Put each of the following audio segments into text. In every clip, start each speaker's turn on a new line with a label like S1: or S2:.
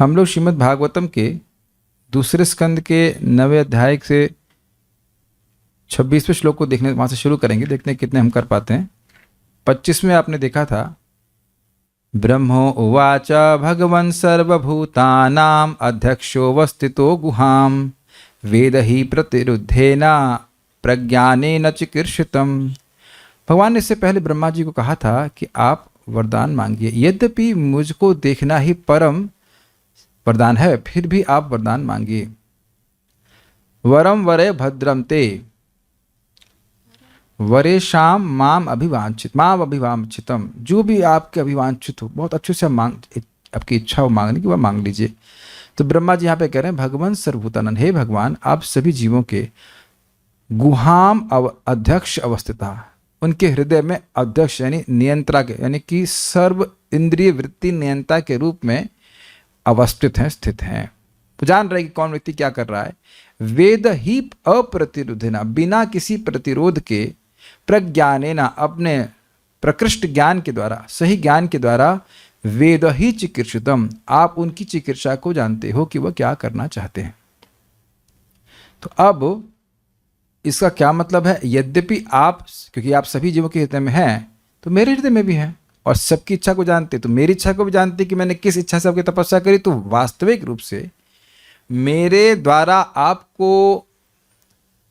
S1: हम लोग श्रीमद् भागवतम के दूसरे स्कंद के 9वें अध्याय से 26वें श्लोक को देखने वहाँ से शुरू करेंगे, देखते हैं कितने हम कर पाते हैं। 25वें आपने देखा था, ब्रह्मो उवाच भगवन् सर्वभूतानां अध्यक्षो वस्थितो गुहां वेद ही प्रतिरुद्धेन प्रज्ञानेन चिकीर्षितम्। भगवान ने इससे पहले ब्रह्मा जी को कहा था कि आप वरदान मांगिए, यद्यपि मुझको देखना ही परम वरदान है, फिर भी आप वरदान मांगिए। वरम वरे भद्रम ते वरेशाम माम अभिवांछितम। जो भी आपके अभिवांछित हो, बहुत अच्छे से आपकी इच्छा हो मांगने की, वह मांग लीजिए। तो ब्रह्मा जी यहाँ पे कह रहे हैं, भगवान सर्वभूतानंद, हे भगवान आप सभी जीवों के गुहाम अध्यक्ष अवस्थिता, उनके हृदय में अध्यक्ष यानी नियंत्रा के, यानी कि सर्व इंद्रिय वृत्ति नियंता के रूप में अवस्थित हैं, स्थित हैं। तो जान रहे कि कौन व्यक्ति क्या कर रहा है। वेद ही अप्रतिरुद्धेना, बिना किसी प्रतिरोध के, प्रज्ञानेना, अपने प्रकृष्ट ज्ञान के द्वारा, सही ज्ञान के द्वारा, वेद ही चिकीर्षितम, आप उनकी चिकित्सा को जानते हो कि वह क्या करना चाहते हैं। तो अब इसका क्या मतलब है, यद्यपि आप, क्योंकि आप सभी जीवों के हृदय में हैं, तो मेरे हृदय में भी हैं, और सबकी इच्छा को जानते, तो मेरी इच्छा को भी जानते कि मैंने किस इच्छा से आपकी तपस्या करी। तो वास्तविक रूप से मेरे द्वारा आपको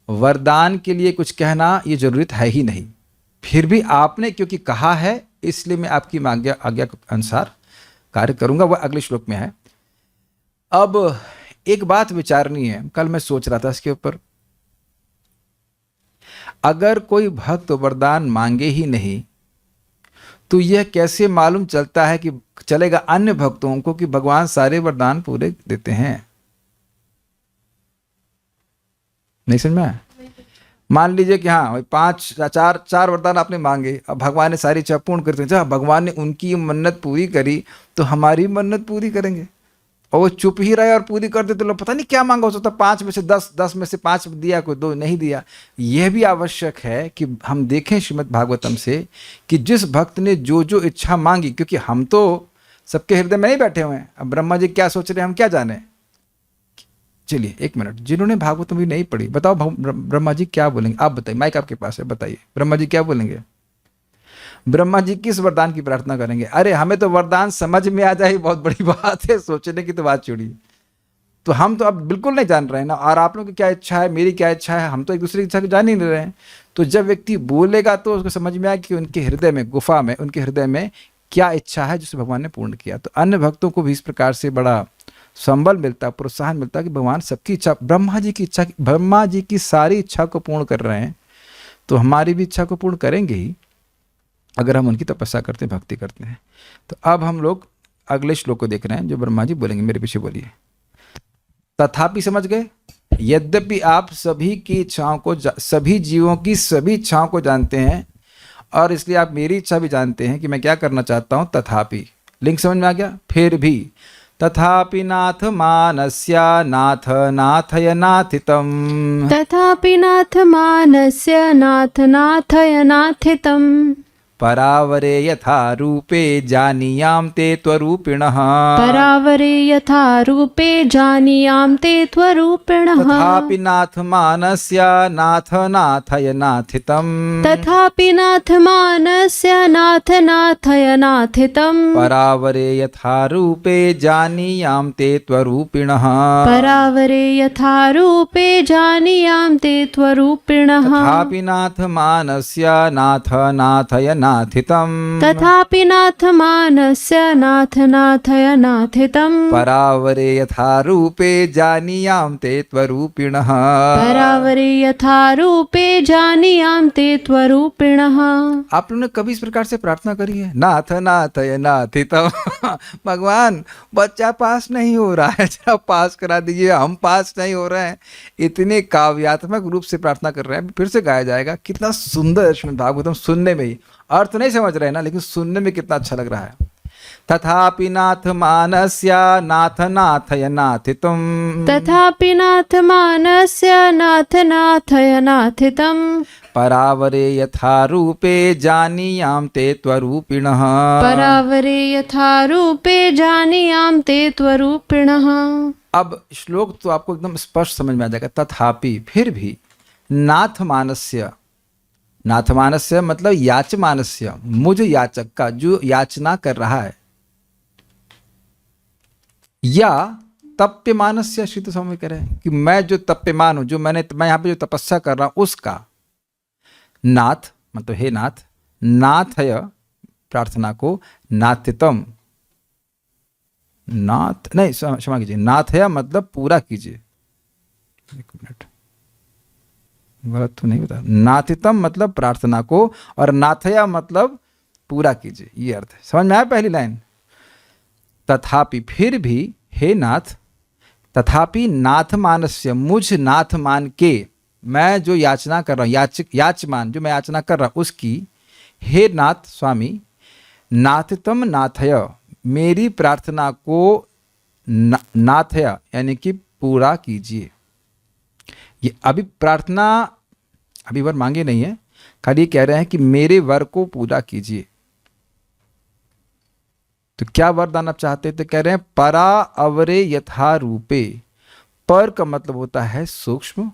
S1: वरदान के लिए कुछ कहना ये जरूरत है ही नहीं, फिर भी आपने क्योंकि कहा है, इसलिए मैं आपकी आज्ञा के अनुसार कार्य करूंगा। वह अगले श्लोक में है। अब एक बात विचारनी है, कल मैं सोच रहा था इसके ऊपर, अगर कोई भक्त वरदान मांगे ही नहीं तो यह कैसे मालूम चलता है कि चलेगा अन्य भक्तों को कि भगवान सारे वरदान पूरे देते हैं। नहीं समझ में? मान लीजिए कि हाँ, चार वरदान आपने मांगे, अब भगवान ने सारी इच्छा पूर्ण कर दी, जब भगवान ने उनकी मन्नत पूरी करी तो हमारी मन्नत पूरी करेंगे, और वो चुप ही रहे और पूरी कर दे तो लोग पता नहीं क्या मांगा हो सकता, 5 में से 10, 10 में से 5 दिया, कोई 2 नहीं दिया। यह भी आवश्यक है कि हम देखें श्रीमद् भागवतम से कि जिस भक्त ने जो जो इच्छा मांगी, क्योंकि हम तो सबके हृदय में नहीं बैठे हुए हैं, अब ब्रह्मा जी क्या सोच रहे हैं हम क्या जाने। चलिए 1 मिनट, जिन्होंने भागवतम भी नहीं पढ़ी, बताओ ब्रह्मा जी क्या बोलेंगे, आप बताइए, माइक आपके पास है, बताइए ब्रह्मा जी क्या बोलेंगे। ब्रह्मा जी किस वरदान की प्रार्थना करेंगे? अरे हमें तो वरदान समझ में आ जाए बहुत बड़ी बात है, सोचने की तो बात छोड़िए। तो हम तो अब बिल्कुल नहीं जान रहे हैं ना, और आप लोगों की क्या इच्छा है, मेरी क्या इच्छा है, हम तो एक दूसरे की इच्छा को जान ही नहीं रहे हैं। तो जब व्यक्ति बोलेगा तो उसको समझ में आए कि उनके हृदय में, गुफा में, उनके हृदय में क्या इच्छा है जिसे भगवान ने पूर्ण किया। तो अन्य भक्तों को भी इस प्रकार से बड़ा संबल मिलता, प्रोत्साहन मिलता कि भगवान सबकी इच्छा, ब्रह्मा जी की इच्छा, ब्रह्मा जी की सारी इच्छा को पूर्ण कर रहे हैं, तो हमारी भी इच्छा को पूर्ण करेंगे ही अगर हम उनकी तपस्या करते हैं, भक्ति करते हैं। तो अब हम लोग अगले श्लोक को देख रहे हैं जो ब्रह्मा जी बोलेंगे, मेरे पीछे बोलिए। तथापि, समझ गए? यद्यपि आप सभी की इच्छाओं को, सभी जीवों की सभी इच्छाओं को जानते हैं, और इसलिए आप मेरी इच्छा भी जानते हैं कि मैं क्या करना चाहता हूं। तथापि, लिंक समझ में आ गया? फिर भी, तथापि नाथ मानस्य नाथ नाथय नाथितम,
S2: तथापि नाथ मानस्य नाथ नाथय नाथितम,
S1: परावरे यथा रूपे जानीयाम ते त्वरूपिणः,
S2: परावरे यथा रूपे जानीयाम ते त्वरूपिणः,
S1: तथापि नाथ मानस्य नाथ नाथय नाथितम्,
S2: तथापि नाथ मानस्य नाथ नाथय नाथितम्,
S1: परावरे यथा रूपे जानीयाम ते त्वरूपिणः,
S2: परावरे यथा रूपे जानीयाम ते त्वरूपिणः,
S1: तथापि नाथ मानस्य नाथ नाथय नाथितम्,
S2: तथापि नाथ मानस्य नाथ नाथय नाथितम्,
S1: परावरे यथा रूपे जानीयाम ते त्वरूपिणः,
S2: परावरे यथा रूपे जानीयाम ते त्वरूपिणः।
S1: आप लोगों ने कभी इस प्रकार से प्रार्थना करी है? नाथ नाथय नाथितम्, भगवान बच्चा पास नहीं हो रहा है, जरा पास करा दीजिए, हम पास नहीं हो रहे हैं। इतने काव्यात्मक रूप से प्रार्थना कर रहे हैं। फिर से गाया जाएगा, कितना सुंदर श्रीमद् भागवतम, सुनने में ही, अर्थ नहीं समझ रहे हैं ना, लेकिन सुनने में कितना अच्छा लग रहा है। तथापि नाथ मानस्य नाथ नाथय नाथितम्,
S2: तथापि नाथ मानस्य नाथ नाथय नाथितम्,
S1: परावरे यथा रूपे जानीयाम ते त्वरूपिणः।
S2: परावरे यथा रूपे जानीयाम ते त्वरूपिणः।
S1: अब श्लोक तो आपको एकदम स्पष्ट समझ में आ जाएगा। तथापि फिर भी नाथ मानस्य, नाथ मानस्य मतलब याचमानस्य, मुझ याचक का, जो याचना कर रहा है, या तप्यमानस्य, श्री तो स्वामी कह रहे हैं कि मैं जो तप्यमान हूं, जो मैं यहाँ पे जो तपस्या कर रहा हूं उसका, नाथ मतलब हे नाथ, नाथय प्रार्थना को, नाथितम, नाथ नहीं क्षमा कीजिए, नाथया मतलब पूरा कीजिए। एक मिनट, गलत तो नहीं बता, नाथितम मतलब प्रार्थना को, और नाथया मतलब पूरा कीजिए, ये अर्थ है। समझ में आया पहली लाइन? तथापि फिर भी हे नाथ, तथापि नाथ मानस्य, मुझ नाथ मान के, मैं जो याचना कर रहा हूँ, याचमान जो मैं याचना कर रहा हूँ उसकी, हे नाथ स्वामी, नाथितम नाथय, मेरी प्रार्थना को नाथया यानी कि पूरा कीजिए। ये अभी प्रार्थना अभी वर मांगे नहीं है, खाली कह रहे हैं कि मेरे वर को पूरा कीजिए। तो क्या वरदान आप चाहते थे? कह रहे हैं परा अवरे यथा रूपे। पर का मतलब होता है सूक्ष्म,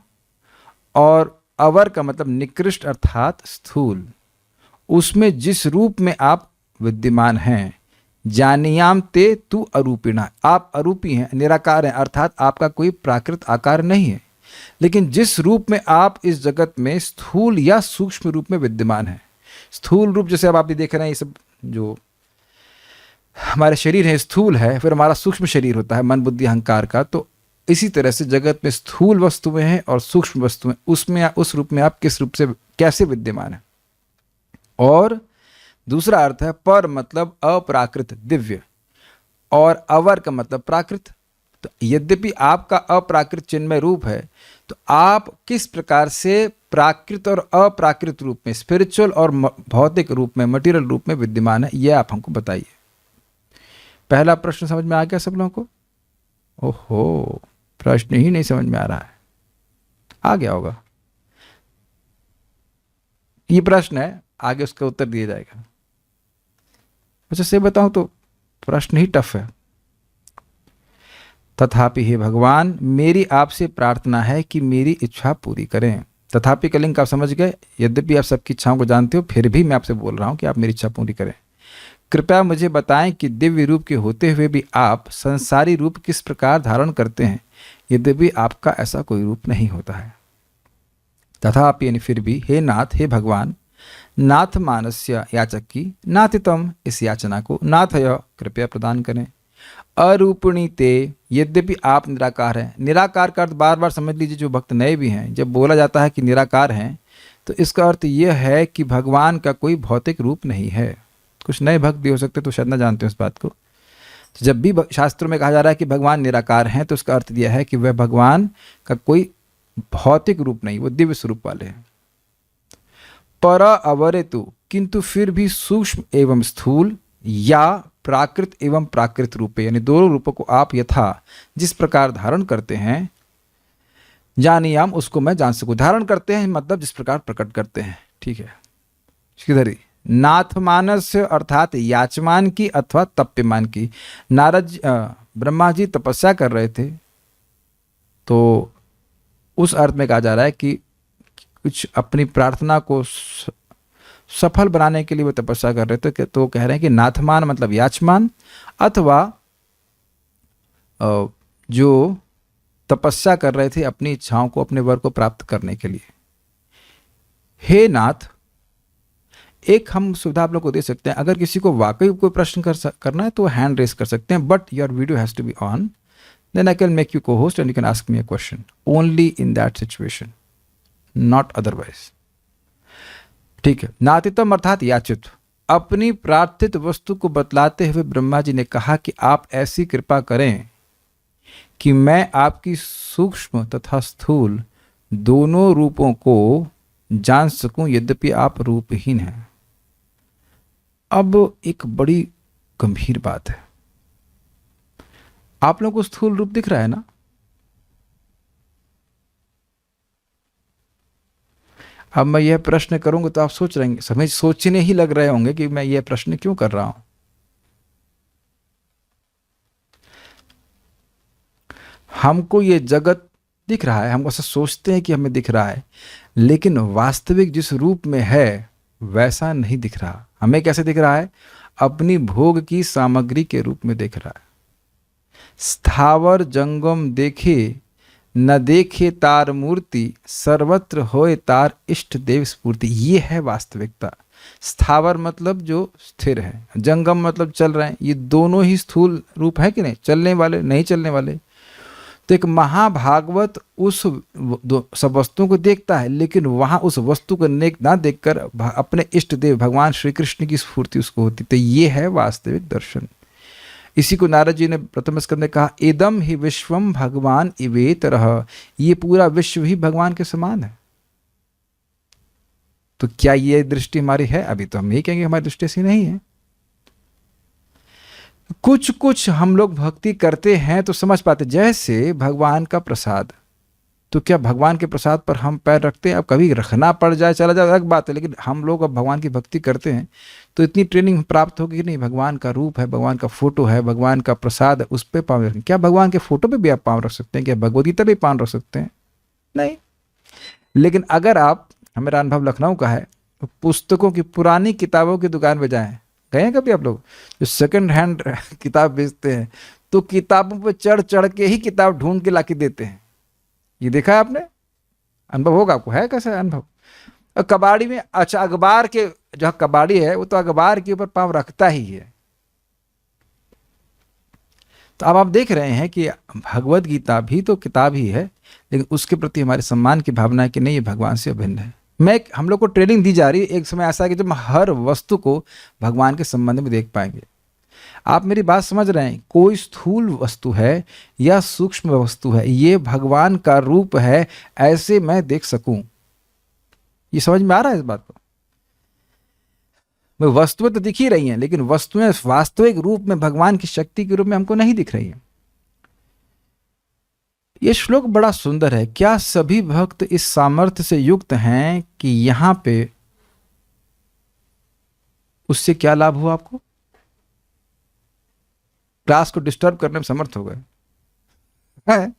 S1: और अवर का मतलब निकृष्ट अर्थात स्थूल, उसमें जिस रूप में आप विद्यमान हैं, जानियाम ते तू अरूपिणा, आप अरूपी हैं, निराकार हैं, अर्थात आपका कोई प्राकृत आकार नहीं है, लेकिन जिस रूप में आप इस जगत में स्थूल या सूक्ष्म रूप में विद्यमान हैं। स्थूल रूप जैसे अब आप भी देख रहे हैं, ये सब जो हमारे शरीर है स्थूल है, फिर हमारा सूक्ष्म शरीर होता है मन बुद्धि अहंकार का। तो इसी तरह से जगत में स्थूल वस्तुएं हैं और सूक्ष्म वस्तुएं, उसमें उस रूप में आप किस रूप से कैसे विद्यमान है। और दूसरा अर्थ है पर मतलब अप्राकृत दिव्य, और अवर का मतलब प्राकृत। तो यद्यपि आपका अप्राकृत चिन्मय रूप है, तो आप किस प्रकार से प्राकृत और अप्राकृत रूप में, स्पिरिचुअल और भौतिक रूप में, मटेरियल रूप में विद्यमान है, यह आप हमको बताइए। पहला प्रश्न समझ में आ गया सब लोगों को? ओहो, प्रश्न ही नहीं समझ में आ रहा है, आ गया होगा। ये प्रश्न है, आगे उसका उत्तर दिया जाएगा। अच्छा से बताऊं तो प्रश्न ही टफ है। तथापि हे भगवान, मेरी आपसे प्रार्थना है कि मेरी इच्छा पूरी करें। तथापि का लिंक आप समझ गए। यद्यपि आप सबकी इच्छाओं को जानते हो, फिर भी मैं आपसे बोल रहा हूं कि आप मेरी इच्छा पूरी करें। कृपया मुझे बताएं कि दिव्य रूप के होते हुए भी आप संसारी रूप किस प्रकार धारण करते हैं, यद्यपि आपका ऐसा कोई रूप नहीं होता है। तथापि यानी फिर भी, हे नाथ, हे भगवान, नाथ मानस्य याचक की, नाथितम इस याचना को, नाथय कृपया प्रदान करें। अरूपिणी ते, यद्यपि आप निराकार हैं। निराकार का अर्थ बार बार समझ लीजिए, जो भक्त नए भी हैं, जब बोला जाता है कि निराकार हैं, तो इसका अर्थ यह है कि भगवान का कोई भौतिक रूप नहीं है। कुछ नए भक्त भी हो सकते तो शायद न जानते हो इस बात को। तो जब भी शास्त्रों में कहा जा रहा है कि भगवान निराकार हैं, तो उसका अर्थ यह है कि वह भगवान का कोई भौतिक रूप नहीं, वो दिव्य स्वरूप वाले हैं। पर अवरेतु, किंतु फिर भी सूक्ष्म एवं स्थूल या प्राकृत एवं प्राकृत रूपे, यानी दोनों रूपों को आप यथा जिस प्रकार धारण करते हैं, जानियाम उसको मैं जान सकूं। धारण करते हैं मतलब जिस प्रकार प्रकट करते हैं, ठीक है। किधर ही नाथ मानस अर्थात याचमान की अथवा तप्यमान की। नारद ब्रह्मा जी तपस्या कर रहे थे, तो उस अर्थ में कहा जा रहा है कि कुछ अपनी प्रार्थना को सफल बनाने के लिए वो तपस्या कर रहे थे। तो कह रहे हैं कि नाथमान मतलब याचमान, अथवा जो तपस्या कर रहे थे अपनी इच्छाओं को, अपने वर को प्राप्त करने के लिए। हे नाथ, एक हम सुविधा आप लोग को दे सकते हैं, अगर किसी को वाकई कोई प्रश्न करना है तो हैंड रेस कर सकते हैं, but your video has to be on, then I can make you co-host and you can ask me a question only in that situation, not otherwise. ठीक है। नातितम अर्थात याचित, अपनी प्रार्थित वस्तु को बतलाते हुए ब्रह्मा जी ने कहा कि आप ऐसी कृपा करें कि मैं आपकी सूक्ष्म तथा स्थूल दोनों रूपों को जान सकूं, यद्यपि आप रूपहीन हैं। अब एक बड़ी गंभीर बात है, आप लोगों को स्थूल रूप दिख रहा है ना? अब मैं यह प्रश्न करूंगा तो आप सोच रहे हैं, सोचने ही लग रहे होंगे कि मैं यह प्रश्न क्यों कर रहा हूं। हमको ये जगत दिख रहा है, हम ऐसा सोचते हैं कि हमें दिख रहा है, लेकिन वास्तविक जिस रूप में है वैसा नहीं दिख रहा। हमें कैसे दिख रहा है? अपनी भोग की सामग्री के रूप में दिख रहा है। स्थावर जंगम देखे न देखे तार मूर्ति, सर्वत्र होए तार इष्ट देव स्फूर्ति। ये है वास्तविकता। स्थावर मतलब जो स्थिर है, जंगम मतलब चल रहे हैं। ये दोनों ही स्थूल रूप है कि नहीं? चलने वाले, नहीं चलने वाले। तो एक महाभागवत उस सब वस्तुओं को देखता है, लेकिन वहां उस वस्तु को ना देखकर अपने इष्ट देव भगवान श्री कृष्ण की स्फूर्ति उसको होती। तो ये है वास्तविक दर्शन। इसी को नारद जी ने प्रथम स्कंद में कहा, इदम ही विश्वम भगवान इवेतरः। ये पूरा विश्व ही भगवान के समान है। तो क्या ये दृष्टि हमारी है? अभी तो हम यही कहेंगे हमारी दृष्टि ऐसी नहीं है। कुछ कुछ हम लोग भक्ति करते हैं तो समझ पाते, जैसे भगवान का प्रसाद। तो क्या भगवान के प्रसाद पर हम पैर रखते हैं? अब कभी रखना पड़ जाए, चला जाए, अलग बात है, लेकिन हम लोग अब भगवान की भक्ति करते हैं तो इतनी ट्रेनिंग प्राप्त होगी कि नहीं, भगवान का रूप है, भगवान का फोटो है, भगवान का प्रसाद है, उस पर पाँव रखें। क्या भगवान के फोटो पे भी आप पाँव रख सकते हैं? क्या भगवद गीता पे पाँव रख सकते हैं? नहीं। लेकिन अगर आप, मेरा अनुभव लखनऊ का है, तो पुस्तकों की, पुरानी किताबों की दुकान पे जाएं, गए हैं कभी आप लोग, जो सेकंड हैंड किताब बेचते हैं, तो किताबों पे चढ़ चढ़ के ही किताब ढूंढ के लाके देते हैं। ये देखा है आपने? अनुभव होगा आपको, है कैसा अनुभव? और कबाड़ी में, अच्छा, अखबार के, जो कबाड़ी है वो तो अखबार के ऊपर पांव रखता ही है। तो अब आप देख रहे हैं कि भगवद गीता भी तो किताब ही है, लेकिन उसके प्रति हमारे सम्मान की भावना है कि नहीं, ये भगवान से अभिन्न है। हम लोग को ट्रेनिंग दी जा रही है। एक समय ऐसा है कि जब हर वस्तु को भगवान के संबंध में देख पाएंगे। आप मेरी बात समझ रहे हैं? कोई स्थूल वस्तु है या सूक्ष्म वस्तु है, ये भगवान का रूप है, ऐसे मैं देख सकूं। ये समझ में आ रहा है इस बात को? वस्तुएं तो दिख ही रही हैं, लेकिन वस्तुएं वास्तविक रूप में भगवान की शक्ति के रूप में हमको नहीं दिख रही है। ये श्लोक बड़ा सुंदर है। क्या सभी भक्त इस सामर्थ्य से युक्त हैं कि यहां पे उससे क्या लाभ हुआ आपको? क्लास को डिस्टर्ब करने में समर्थ हो गए है?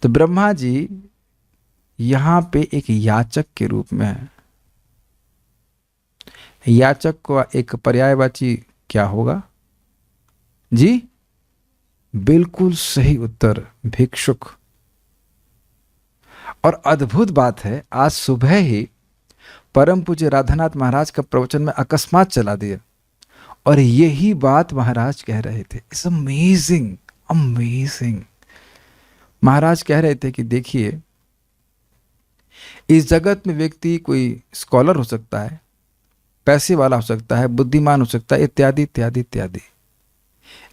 S1: तो ब्रह्मा जी यहां पे एक याचक के रूप में है। याचक को एक पर्यायवाची क्या होगा जी? बिल्कुल सही उत्तर, भिक्षुक। और अद्भुत बात है, आज सुबह ही परम पूज्य राधानाथ महाराज का प्रवचन में अकस्मात चला दिया, और यही बात महाराज कह रहे थे। It's amazing, amazing. महाराज कह रहे थे कि देखिए, इस जगत में व्यक्ति कोई स्कॉलर हो सकता है, पैसे वाला हो सकता है, बुद्धिमान हो सकता है, इत्यादि इत्यादि इत्यादि,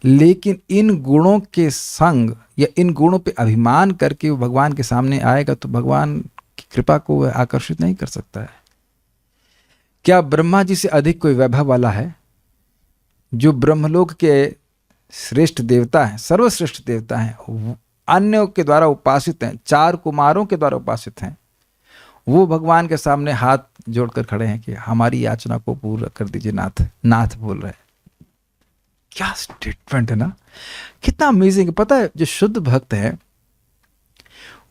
S1: लेकिन इन गुणों के संग या इन गुणों पे अभिमान करके वो भगवान के सामने आएगा तो भगवान की कृपा को वह आकर्षित नहीं कर सकता है। क्या ब्रह्मा जी से अधिक कोई वैभव वाला है? जो ब्रह्मलोक के श्रेष्ठ देवता हैं, सर्वश्रेष्ठ देवता हैं, अन्यों के द्वारा उपासित हैं, 4 कुमारों के द्वारा उपासित हैं, वो भगवान के सामने हाथ जोड़कर खड़े हैं कि हमारी याचना को पूरा कर दीजिए नाथ। नाथ बोल रहे हैं। क्या स्टेटमेंट है ना, कितना अमेजिंग। पता है, जो शुद्ध भक्त है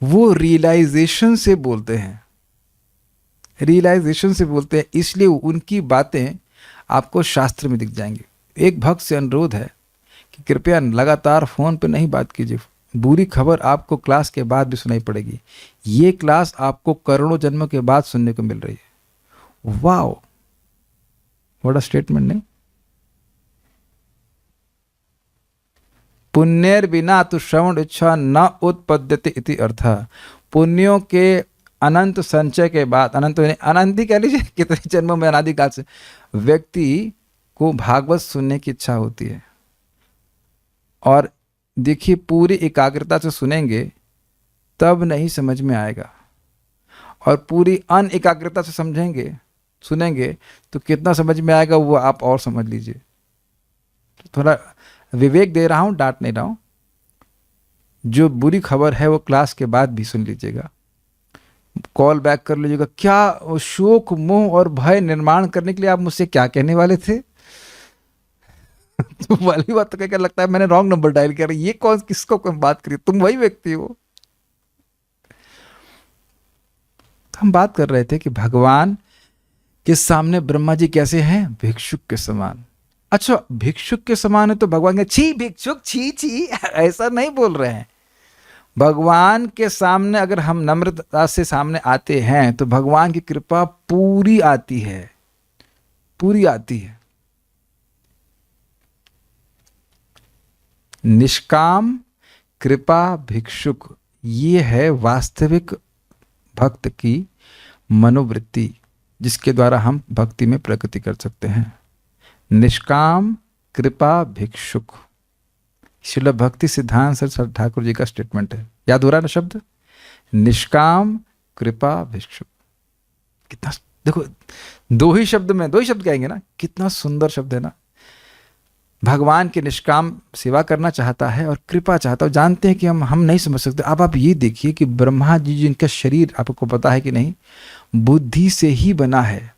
S1: वो रियलाइजेशन से बोलते हैं, रियलाइजेशन से बोलते हैं, इसलिए उनकी बातें आपको शास्त्र में दिख जाएंगी। एक भक्त से अनुरोध है कि कृपया लगातार फोन पे नहीं बात कीजिए, बुरी खबर आपको क्लास के बाद भी सुनाई पड़ेगी। ये क्लास आपको करोड़ों जन्मों के बाद सुनने को मिल रही है। Wow, what a statement. नहीं, पुण्यर बिना तो श्रवण इच्छा न उत्पद्यते इति अर्थ। पुण्यों के अनंत संचय के बाद, अनंत ही कह लीजिए, कितने जन्मों में, अनादिकाल से व्यक्ति को भागवत सुनने की इच्छा होती है। और देखिए, पूरी एकाग्रता से सुनेंगे तब नहीं समझ में आएगा, और पूरी अन एकाग्रता से समझेंगे, सुनेंगे तो कितना समझ में आएगा वो आप और समझ लीजिए। तो थोड़ा विवेक दे रहा हूं, डांट नहीं रहा हूं। जो बुरी खबर है वो क्लास के बाद भी सुन लीजिएगा, कॉल बैक कर लीजिएगा। क्या वो शोक मोह और भय निर्माण करने के लिए आप मुझसे क्या कहने वाले थे? तो वाली बात तो क्या लगता है मैंने रॉन्ग नंबर डायल किया, ये कौन किसको कौन बात करी, तुम वही व्यक्ति हो। हम बात कर रहे थे कि भगवान के सामने ब्रह्मा जी कैसे हैं? भिक्षुक के समान। अच्छा, भिक्षुक के समान है तो भगवान के छी भिक्षुक छी छी ऐसा नहीं बोल रहे हैं। भगवान के सामने अगर हम नम्रता से सामने आते हैं तो भगवान की कृपा पूरी आती है, पूरी आती है। निष्काम कृपा भिक्षुक, ये है वास्तविक भक्त की मनोवृत्ति, जिसके द्वारा हम भक्ति में प्रगति कर सकते हैं। निष्काम कृपा भिक्षुक, श्रील भक्ति सिद्धांत सर ठाकुर जी का स्टेटमेंट है। याद हो रहा है ना शब्द? निष्काम कृपा भिक्षुक। कितना देखो, दो ही शब्द कहेंगे ना, कितना सुंदर शब्द है ना। भगवान के निष्काम सेवा करना चाहता है और कृपा चाहता है। जानते हैं कि हम नहीं समझ सकते। अब आप ये देखिए कि ब्रह्मा जी जिनका शरीर आपको पता है कि नहीं, बुद्धि से ही बना है,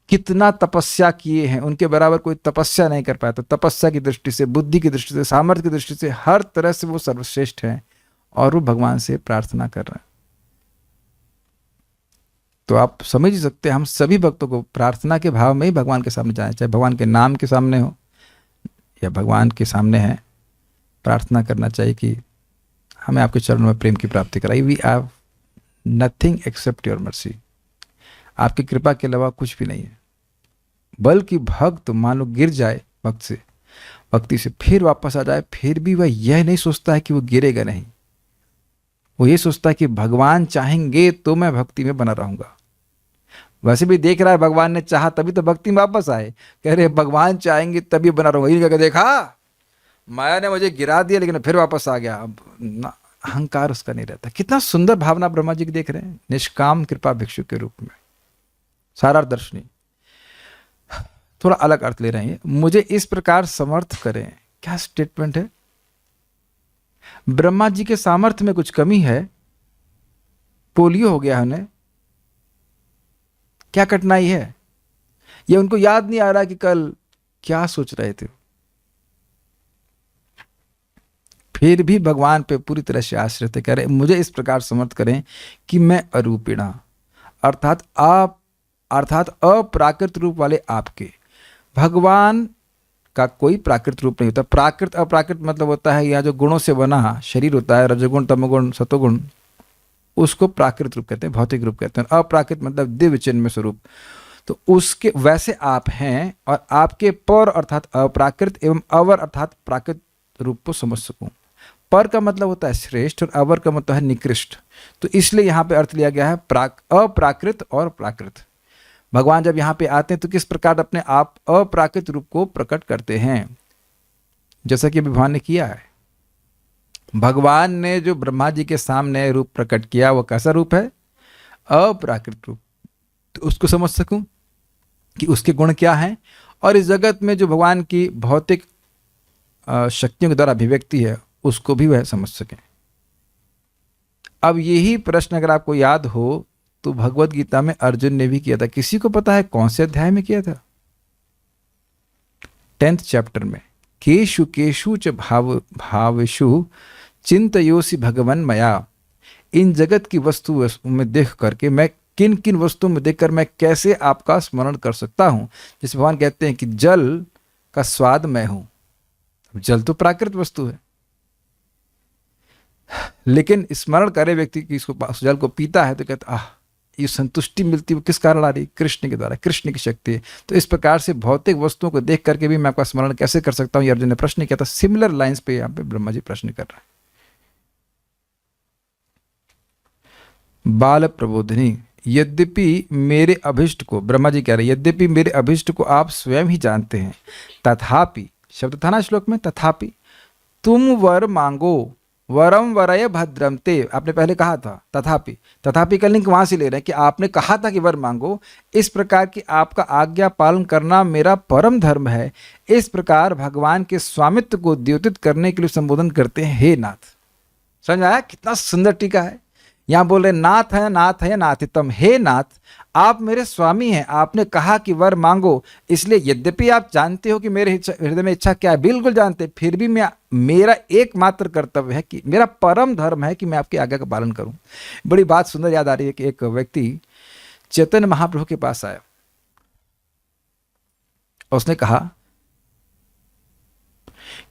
S1: कितना तपस्या किए हैं, उनके बराबर कोई तपस्या नहीं कर पाया। तो तपस्या की दृष्टि से, बुद्धि की दृष्टि से, सामर्थ्य की दृष्टि से, हर तरह से वो सर्वश्रेष्ठ हैं और वो भगवान से प्रार्थना कर रहे हैं। तो आप समझ ही सकते हैं, हम सभी भक्तों को प्रार्थना के भाव में ही भगवान के सामने जाना, चाहे भगवान के नाम के सामने हो या भगवान के सामने है, प्रार्थना करना चाहिए कि हमें आपके चरणों में प्रेम की प्राप्ति कराई। We have nothing except your mercy, आपकी कृपा के अलावा कुछ भी नहीं है। बल्कि भक्त मान लो गिर जाए भक्ति से फिर वापस आ जाए, फिर भी वह यह नहीं सोचता है कि वो गिरेगा नहीं, वो ये सोचता है कि भगवान चाहेंगे तो मैं भक्ति में बना रहूंगा। वैसे भी देख रहा है भगवान ने चाहा तभी तो भक्ति में वापस आए, कह रहे भगवान चाहेंगे तभी बना रहूंगा। ये क्या देखा, माया ने मुझे गिरा दिया लेकिन फिर वापस आ गया। अब अहंकार उसका नहीं रहता। कितना सुंदर भावना ब्रह्मा जी की देख रहे हैं, निष्काम कृपा भिक्षुक के रूप में। सारा दर्शनी थोड़ा अलग अर्थ ले रहे हैं, मुझे इस प्रकार समर्थ करें। क्या स्टेटमेंट है? ब्रह्मा जी के सामर्थ्य में कुछ कमी है, पोलियो हो गया उन्हें, क्या कठिनाई है? ये उनको याद नहीं आ रहा कि कल क्या सोच रहे थे। फिर भी भगवान पे पूरी तरह से आश्रित है, कह रहे मुझे इस प्रकार समर्थ करें कि मैं अरूपिणा अर्थात अप्राकृत रूप वाले आपके। भगवान का कोई प्राकृत रूप नहीं होता। प्राकृत अप्राकृत मतलब होता है या जो गुणों से बना शरीर होता है, रजोगुण तमोगुण सतोगुण, उसको प्राकृत रूप कहते हैं, भौतिक रूप कहते हैं। अप्राकृत मतलब दिव्य चिन्मय स्वरूप। तो उसके वैसे आप हैं और आपके पर अर्थात अप्राकृत एवं अवर अर्थात प्राकृत रूप को समझ सकूं। पर का मतलब होता है श्रेष्ठ और अवर का मतलब है निकृष्ट। तो इसलिए यहाँ पे अर्थ लिया गया है अप्राकृत और प्राकृत। भगवान जब यहाँ पे आते हैं तो किस प्रकार अपने आप अप्राकृत रूप को प्रकट करते हैं, जैसा कि भगवान ने किया है। भगवान ने जो ब्रह्मा जी के सामने रूप प्रकट किया वो कैसा रूप है? अप्राकृत रूप। तो उसको समझ सकूं कि उसके गुण क्या हैं और इस जगत में जो भगवान की भौतिक शक्तियों के द्वारा अभिव्यक्ति है उसको भी वह समझ सकें। अब यही प्रश्न अगर आपको याद हो तो भगवत गीता में अर्जुन ने भी किया था। किसी को पता है कौन से अध्याय में किया था? 10th चैप्टर में। केशु केशु च भावेषु चिंतयोसि भगवन मया। इन जगत की वस्तु में देख करके मैं किन किन वस्तुओं में देखकर मैं कैसे आपका स्मरण कर सकता हूं। जैसे भगवान कहते हैं कि जल का स्वाद मैं हूं। जल तो प्राकृत वस्तु है, लेकिन स्मरण करे व्यक्ति की इसको जल को पीता है तो कहता आह, ये संतुष्टि मिलती है। वो किस कारण आ रही? कृष्ण के द्वारा, कृष्ण की शक्ति है। तो इस प्रकार से भौतिक वस्तुओं को देख करके भी मैं आपका स्मरण कैसे कर सकता हूं, ये अर्जुन ने प्रश्न किया था। सिमिलर लाइंस पे यहाँ पे ब्रह्मा जी प्रश्न कर रहे हैं। बाल प्रबोधिनी, यद्यपि मेरे अभिष्ट को, ब्रह्मा जी कह रहे हैं, यद्यपि मेरे अभिष्ट को आप स्वयं ही जानते हैं, तथापि, शब्द था ना श्लोक में तथापि, तुम वर मांगो वरम वरय भद्रम ते, आपने पहले कहा था तथापि, तथापि का लिंक वहां से ले रहे हैं कि आपने कहा था कि वर मांगो, इस प्रकार की आपका आज्ञा पालन करना मेरा परम धर्म है। इस प्रकार भगवान के स्वामित्व को द्योतित करने के लिए संबोधन करते हैं हे नाथ। समझ आया कितना सुंदर टीका है। यहां बोल रहे नाथ है, नाथ है, नाथितम, हे नाथ आप मेरे स्वामी हैं, आपने कहा कि वर मांगो, इसलिए यद्यपि आप जानते हो कि मेरे हृदय में इच्छा क्या है, बिल्कुल जानते, फिर भी मैं, मेरा एकमात्र कर्तव्य है कि मेरा परम धर्म है कि मैं आपकी आज्ञा का पालन करूं। बड़ी बात सुंदर याद आ रही है कि एक व्यक्ति चैतन्य महाप्रभु के पास आया और उसने कहा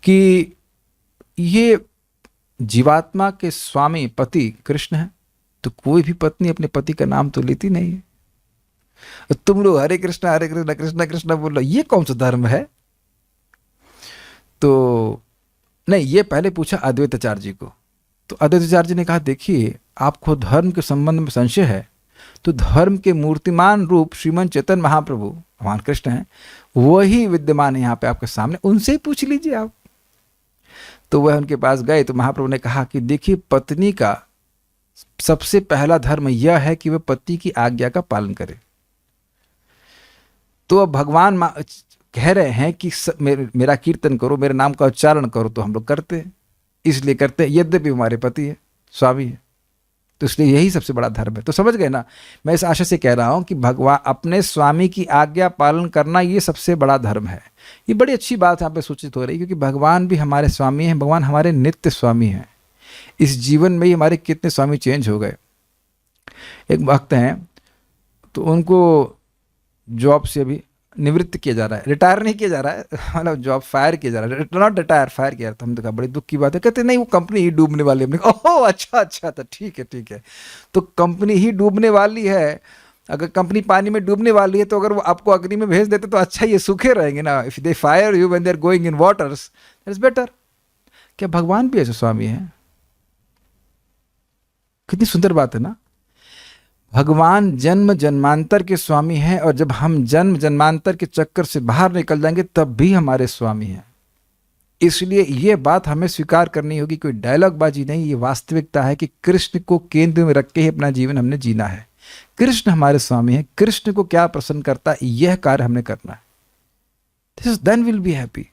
S1: कि ये जीवात्मा के स्वामी पति कृष्ण है, तो कोई भी पत्नी अपने पति का नाम तो लेती नहीं है, तुम लोग हरे कृष्णा कृष्ण कृष्ण बोल रहे, ये कौन सा धर्म है? तो नहीं, ये पहले पूछा अद्वैताचार्य जी को। तो अद्वैताचार्य जी ने कहा देखिए आपको धर्म के संबंध में संशय है, तो धर्म के मूर्तिमान रूप श्रीमन चैतन्य महाप्रभु भगवान कृष्ण हैं, वही विद्यमान है यहाँ पे आपके सामने, उनसे ही पूछ लीजिए आप। तो वह उनके पास गए तो महाप्रभु ने कहा कि देखिए पत्नी का सबसे पहला धर्म यह है कि वह पति की आज्ञा का पालन करे। तो अब भगवान कह रहे हैं कि मेरा कीर्तन करो, मेरे नाम का उच्चारण करो, तो हम लोग करते हैं, इसलिए करते हैं, यद्यपि हमारे पति है, स्वामी है, तो इसलिए यही सबसे बड़ा धर्म है। तो समझ गए ना, मैं इस आशा से कह रहा हूं कि भगवान अपने स्वामी की आज्ञा पालन करना ये सबसे बड़ा धर्म है। ये बड़ी अच्छी बात यहाँ पे सूचित हो रही है, क्योंकि भगवान भी हमारे स्वामी हैं, भगवान हमारे नित्य स्वामी हैं। इस जीवन में ही हमारे कितने स्वामी चेंज हो गए। एक भक्त हैं तो उनको जॉब से अभी निवृत्त किया जा रहा है, रिटायर नहीं किया जा रहा है, मतलब जॉब फायर किया जा रहा है, नॉट रिटायर, फायर किया। तो हम तो कहा बड़ी दुख की बात है, कहते नहीं वो कंपनी ही डूबने वाली है। हमने कहा ओह अच्छा तो ठीक है, तो कंपनी ही डूबने वाली है, अगर कंपनी पानी में डूबने वाली है तो अगर वो आपको अग्नि में भेज देते तो अच्छा ये सूखे रहेंगे ना। If they fire you when they are going in waters that is better. क्या भगवान भी ऐसे स्वामी हैं? कितनी सुंदर बात है ना। भगवान जन्म जन्मांतर के स्वामी हैं, और जब हम जन्म जन्मांतर के चक्कर से बाहर निकल जाएंगे तब भी हमारे स्वामी हैं। इसलिए ये बात हमें स्वीकार करनी होगी, कोई डायलॉग बाजी नहीं, ये वास्तविकता है कि कृष्ण को केंद्र में रख के ही अपना जीवन हमने जीना है। कृष्ण हमारे स्वामी हैं, कृष्ण को क्या प्रसन्न करता है यह कार्य हमने करना है। This then will be happy.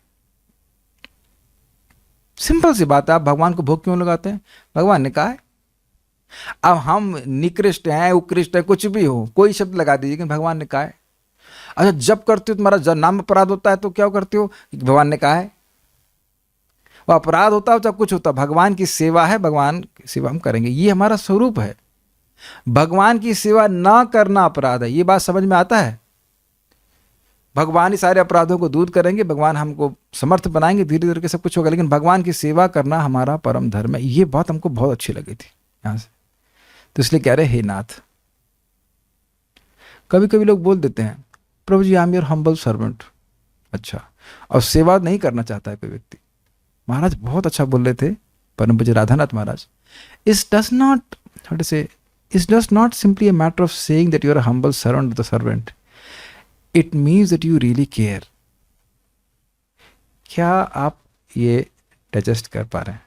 S1: Simple सी बात है। आप भगवान को भोग क्यों लगाते हैं? भगवान ने कहा है। अब हम निकृष्ट हैं, उत्कृष्ट है, कुछ भी हो, कोई शब्द लगा दीजिए, लेकिन भगवान ने कहा है। अच्छा जब करते हो तुम्हारा नाम अपराध होता है तो क्या करते हो? भगवान ने कहा है। वो अपराध होता हो चाहे कुछ होता, भगवान की सेवा है, भगवान की सेवा हम करेंगे, ये हमारा स्वरूप है। भगवान की सेवा ना करना अपराध है, ये बात समझ में आता है? भगवान ही सारे अपराधों को दूर करेंगे, भगवान हमको समर्थ बनाएंगे, धीरे धीरे के सब कुछ होगा, लेकिन भगवान की सेवा करना हमारा परम धर्म है। ये बात हमको बहुत अच्छी लगी थी यहां से, तो इसलिए कह रहे हे नाथ। कभी कभी लोग बोल देते हैं प्रभु जी I am your humble servant, अच्छा, और सेवा नहीं करना चाहता है कोई व्यक्ति। महाराज बहुत अच्छा बोल रहे थे परम पूज्य Radhanath Maharaj, it does not, how to say, it does not simply a matter of saying that you are a humble servant of the servant, it means that you really care. क्या आप ये डाइजेस्ट कर पा रहे हैं?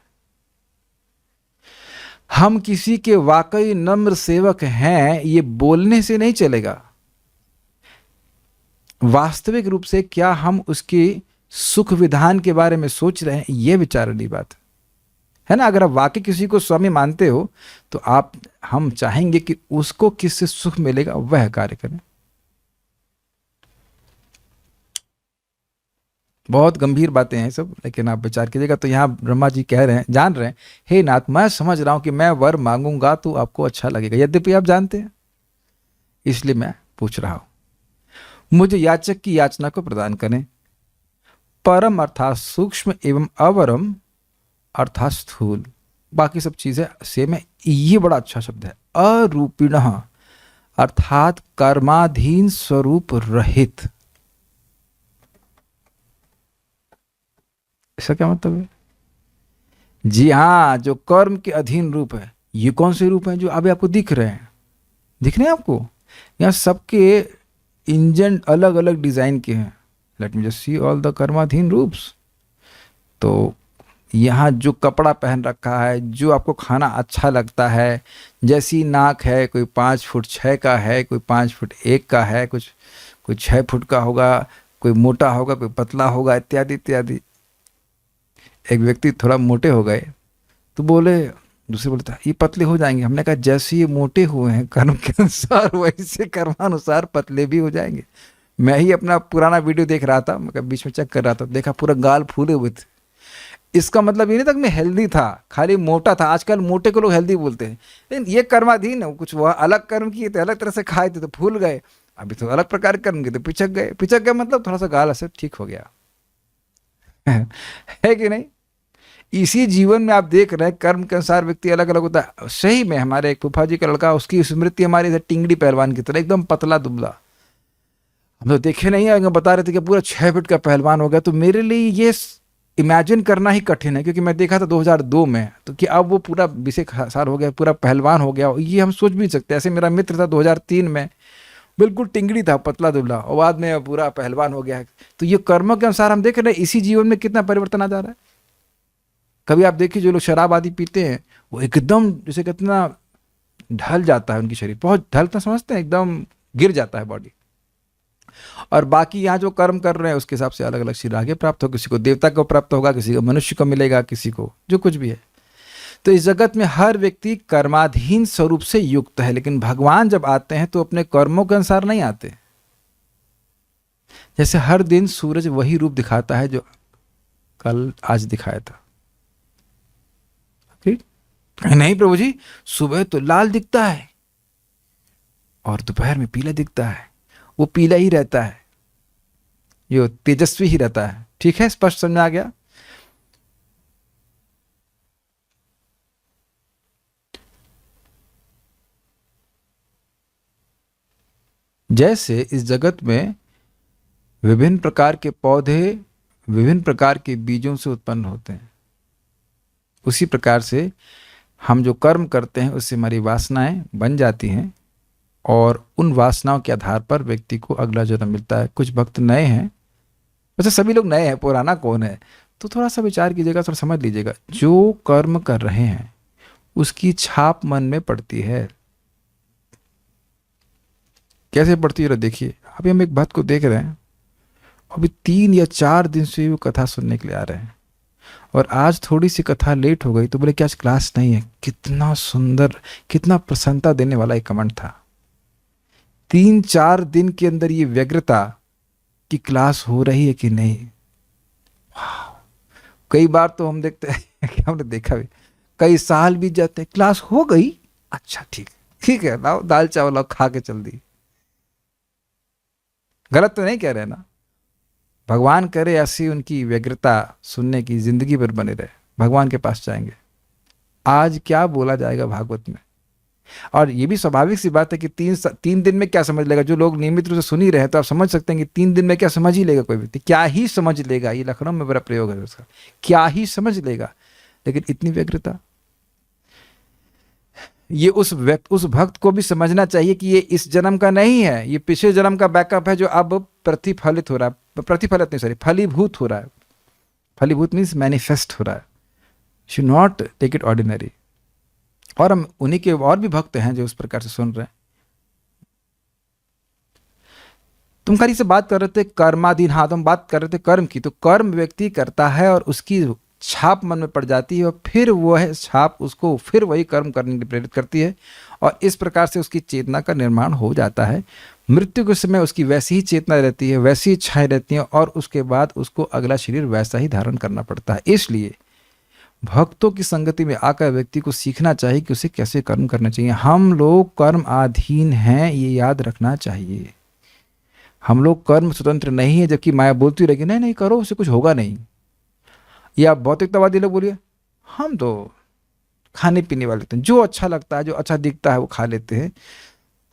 S1: हम किसी के वाकई नम्र सेवक हैं ये बोलने से नहीं चलेगा, वास्तविक रूप से क्या हम उसकी सुख विधान के बारे में सोच रहे हैं, ये विचारने बात है ना। अगर आप वाकई किसी को स्वामी मानते हो तो हम चाहेंगे कि उसको किससे सुख मिलेगा वह कार्य करें। बहुत गंभीर बातें हैं सब, लेकिन आप विचार कीजिएगा। तो यहाँ ब्रह्मा जी कह रहे हैं, जान रहे हैं, हे नाथ मैं समझ रहा हूं कि मैं वर मांगूंगा तो आपको अच्छा लगेगा, यद्यपि आप जानते हैं, इसलिए मैं पूछ रहा हूं। मुझे याचक की याचना को प्रदान करें। परम अर्थात सूक्ष्म एवं अवरम अर्थात स्थूल, बाकी सब चीजें सेम है। ये बड़ा अच्छा शब्द है, अरूपिणः अर्थात कर्माधीन स्वरूप रहित। इसका क्या मतलब है? जी हाँ, जो कर्म के अधीन रूप है। ये कौन से रूप हैं जो अभी आपको दिख रहे हैं? दिख रहे हैं आपको? यहाँ सबके इंजन अलग अलग डिजाइन के हैं। Let me just see all the कर्माधीन रूप्स। तो यहाँ जो कपड़ा पहन रखा है, जो आपको खाना अच्छा लगता है, जैसी नाक है, कोई 5 फुट 6 का है, कोई 5 फुट 1 का है, कुछ कोई 6 फुट का होगा, कोई मोटा होगा, कोई पतला होगा, इत्यादि इत्यादि। एक व्यक्ति थोड़ा मोटे हो गए तो बोले, दूसरे बोलता ये पतले हो जाएंगे। हमने कहा जैसे ये मोटे हुए हैं कर्म के अनुसार, वैसे कर्मानुसार पतले भी हो जाएंगे। मैं ही अपना पुराना वीडियो देख रहा था, मैं बीच में चेक कर रहा था, देखा पूरा गाल फूले हुए थे। इसका मतलब ये नहीं था कि मैं हेल्दी था, खाली मोटा था। आजकल मोटे को लोग हेल्दी बोलते हैं, लेकिन ये कर्माधीन है। कुछ वह अलग कर्म किए थे, अलग तरह से खाए थे तो फूल गए, अभी तो अलग प्रकार के कर्म किए तो पिचक गए। पिचक गए मतलब थोड़ा सा गाल ऐसे ठीक हो गया है कि नहीं। इसी जीवन में आप देख रहे हैं कर्म के अनुसार व्यक्ति अलग अलग होता है। सही में हमारे एक फूफा जी का लड़का, उसकी स्मृति हमारी से टिंगड़ी पहलवान की तरह, एकदम पतला दुबला। हम तो देखे नहीं है, बता रहे थे कि पूरा 6 फुट का पहलवान हो गया। तो मेरे लिए ये इमेजिन करना ही कठिन है, क्योंकि मैं देखा था 2002 में, तो कि अब वो पूरा 20 साल हो गया, पूरा पहलवान हो गया, ये हम सोच भी नहीं सकते। ऐसे मेरा मित्र था 2003 में, बिल्कुल टिंगड़ी था, पतला दुबला, और बाद में पूरा पहलवान हो गया है। तो ये कर्मों के अनुसार हम देख रहे हैं इसी जीवन में कितना परिवर्तन आ जा रहा है। कभी आप देखिए जो लोग शराब आदि पीते हैं, वो एकदम जैसे कितना ढल जाता है उनकी शरीर, बहुत ढलता समझते हैं, एकदम गिर जाता है बॉडी। और बाकी यहाँ जो कर्म कर रहे हैं उसके हिसाब से अलग अलग शरीर आगे प्राप्त हो, किसी को देवता को प्राप्त होगा, किसी को मनुष्य को मिलेगा, किसी को जो कुछ भी है। तो इस जगत में हर व्यक्ति कर्माधीन स्वरूप से युक्त है, लेकिन भगवान जब आते हैं तो अपने कर्मों के अनुसार नहीं आते। जैसे हर दिन सूरज वही रूप दिखाता है जो कल आज दिखाया था। नहीं प्रभु जी, सुबह तो लाल दिखता है और दोपहर में पीला दिखता है, वो पीला ही रहता है, ये तेजस्वी ही रहता है। ठीक है, स्पष्ट समझ आ गया। जैसे इस जगत में विभिन्न प्रकार के पौधे विभिन्न प्रकार के बीजों से उत्पन्न होते हैं, उसी प्रकार से हम जो कर्म करते हैं उससे हमारी वासनाएं बन जाती हैं, और उन वासनाओं के आधार पर व्यक्ति को अगला जन्म मिलता है। कुछ भक्त नए हैं, वैसे सभी लोग नए हैं, पुराना कौन है, तो थोड़ा सा विचार कीजिएगा, थोड़ा समझ लीजिएगा। जो कर्म कर रहे हैं उसकी छाप मन में पड़ती है। कैसे पड़ती है देखिए। अभी हम एक भक्त को देख रहे हैं, अभी 3 या 4 दिन से वो कथा सुनने के लिए आ रहे हैं, और आज थोड़ी सी कथा लेट हो गई तो बोले कि आज क्लास नहीं है। कितना सुंदर, कितना प्रसन्नता देने वाला एक कमेंट था। 3-4 दिन के अंदर ये व्यग्रता कि क्लास हो रही है कि नहीं। कई बार तो हम देखते हैं कि हमने देखा भी, कई साल बीत जाते हैं, क्लास हो गई, अच्छा ठीक है, लाओ दाल चावल लाओ, खा के चल दी। गलत तो नहीं कह रहे ना। भगवान करे ऐसी उनकी व्यग्रता सुनने की जिंदगी भर बने रहे, भगवान के पास जाएंगे। आज क्या बोला जाएगा भागवत में। और ये भी स्वाभाविक सी बात है कि 3 दिन में क्या समझ लेगा। जो लोग नियमित रूप से सुन ही रहे हैं तो आप समझ सकते हैं कि 3 दिन में क्या समझ ही लेगा कोई व्यक्ति, क्या ही समझ लेगा। ये लखनऊ में बड़ा प्रयोग है उसका, क्या ही समझ लेगा। लेकिन इतनी व्यग्रता, ये उस भक्त को भी समझना चाहिए कि ये इस जन्म का नहीं है, ये पिछले जन्म का बैकअप है जो अब प्रतिफलित हो रहा है, प्रतिफलित नहीं, सॉरी, फलीभूत हो रहा है। फलीभूत मीन्स मैनिफेस्ट हो रहा है। Should not take it ordinary. और हम उन्हीं के और भी भक्त हैं जो उस प्रकार से सुन रहे हैं। तुम खाली से बात कर रहे थे कर्माधीन, हाँ तुम बात कर रहे थे कर्म की। तो कर्म व्यक्ति करता है और उसकी छाप मन में पड़ जाती है, और फिर वह छाप उसको फिर वही कर्म करने के लिए प्रेरित करती है, और इस प्रकार से उसकी चेतना का निर्माण हो जाता है। मृत्यु के समय उसकी वैसी ही चेतना रहती है, वैसी इच्छाएं रहती हैं, और उसके बाद उसको अगला शरीर वैसा ही धारण करना पड़ता है। इसलिए भक्तों की संगति में आकर व्यक्ति को सीखना चाहिए कि उसे कैसे कर्म करना चाहिए। हम लोग कर्म अधीन हैं, ये याद रखना चाहिए। हम लोग कर्म स्वतंत्र नहीं है, जबकि माया बोलती रहेगी नहीं नहीं करो, उससे कुछ होगा नहीं। या भौतिकतावादी लोग बोलिए हम तो खाने पीने वाले थे, जो अच्छा लगता है, जो अच्छा दिखता है वो खा लेते हैं,